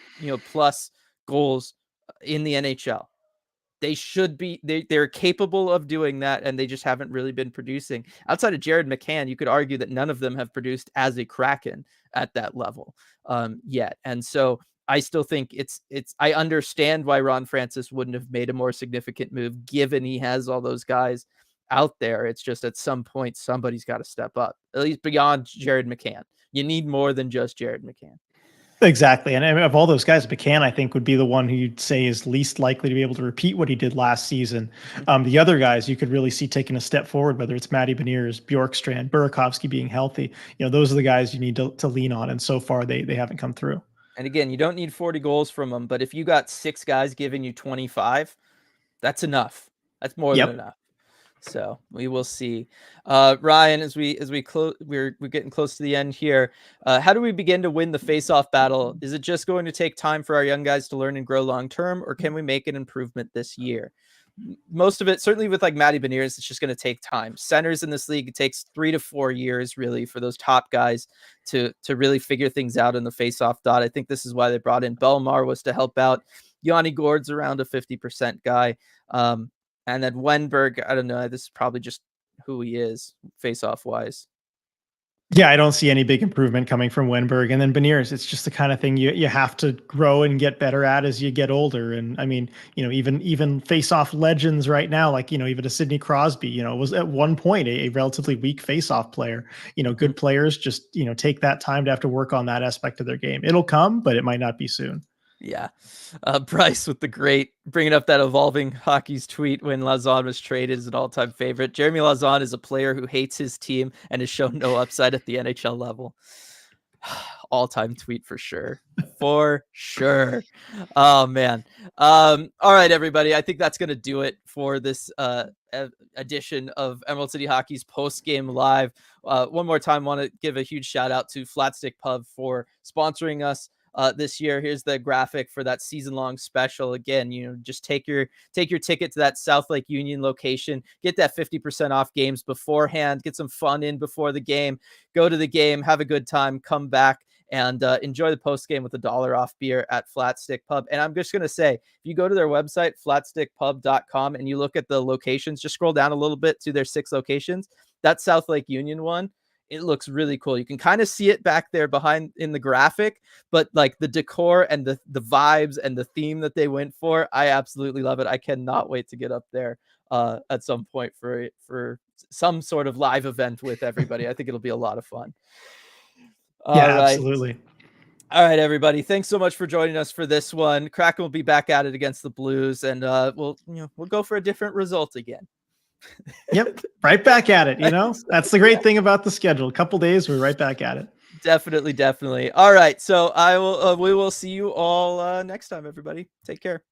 plus goals in the NHL. They should be, they're capable of doing that, and they just haven't really been producing. Outside of Jared McCann, you could argue that none of them have produced as a Kraken at that level yet. And so I still think I understand why Ron Francis wouldn't have made a more significant move, given he has all those guys out there. It's just at some point, somebody's got to step up, at least beyond Jared McCann. You need more than just Jared McCann. Exactly. And of all those guys, McCann, I think, would be the one who you'd say is least likely to be able to repeat what he did last season. The other guys you could really see taking a step forward, whether it's Matty Beniers, Bjorkstrand, Burakovsky being healthy. Those are the guys you need to lean on. And so far, they haven't come through. And again, you don't need 40 goals from them, but if you got 6 guys giving you 25, that's enough. That's more than enough. So we will see. Ryan, as we close, we're getting close to the end here. How do we begin to win the face-off battle? Is it just going to take time for our young guys to learn and grow long-term, or can we make an improvement this year? Most of it, certainly with like Matty Beniers, it's just going to take time. Centers in this league, it takes 3 to 4 years really for those top guys to really figure things out in the face-off dot. I think this is why they brought in Belmar, was to help out. Yanni Gourde's around a 50% guy. And then Wenberg, I don't know. This is probably just who he is face-off wise. Yeah, I don't see any big improvement coming from Wenberg. And then Beniers, it's just the kind of thing you have to grow and get better at as you get older. And I mean, even face-off legends right now, like, even a Sidney Crosby, was at one point a relatively weak face-off player. Good players just, take that time to have to work on that aspect of their game. It'll come, but it might not be soon. Yeah. Bryce with the great bringing up that Evolving Hockey's tweet when Lauzon was traded is an all-time favorite. Jeremy Lauzon is a player who hates his team and has shown no upside at the NHL level. All-time tweet for sure. For sure. Oh, man. All right, everybody. I think that's going to do it for this edition of Emerald City Hockey's post-game live. One more time, want to give a huge shout out to Flatstick Pub for sponsoring us this year. Here's the graphic for that season-long special. Again, just take your ticket to that South Lake Union location, get that 50% off games beforehand, get some fun in before the game, go to the game, have a good time, come back and enjoy the post game with $1 off beer at Flatstick Pub. And I'm just going to say, if you go to their website, flatstickpub.com, and you look at the locations, just scroll down a little bit to their 6 locations, that South Lake Union one, it looks really cool. You can kind of see it back there behind in the graphic, but like the decor and the vibes and the theme that they went for, I absolutely love it. I cannot wait to get up there at some point for some sort of live event with everybody. I think it'll be a lot of fun. Yeah, absolutely. All right, everybody. Thanks so much for joining us for this one. Kraken will be back at it against the Blues, and we'll go for a different result again. Yep, right back at it. That's the great thing about the schedule. A couple days, we're right back at it. Definitely. All right, so we will see you all next time, everybody. Take care.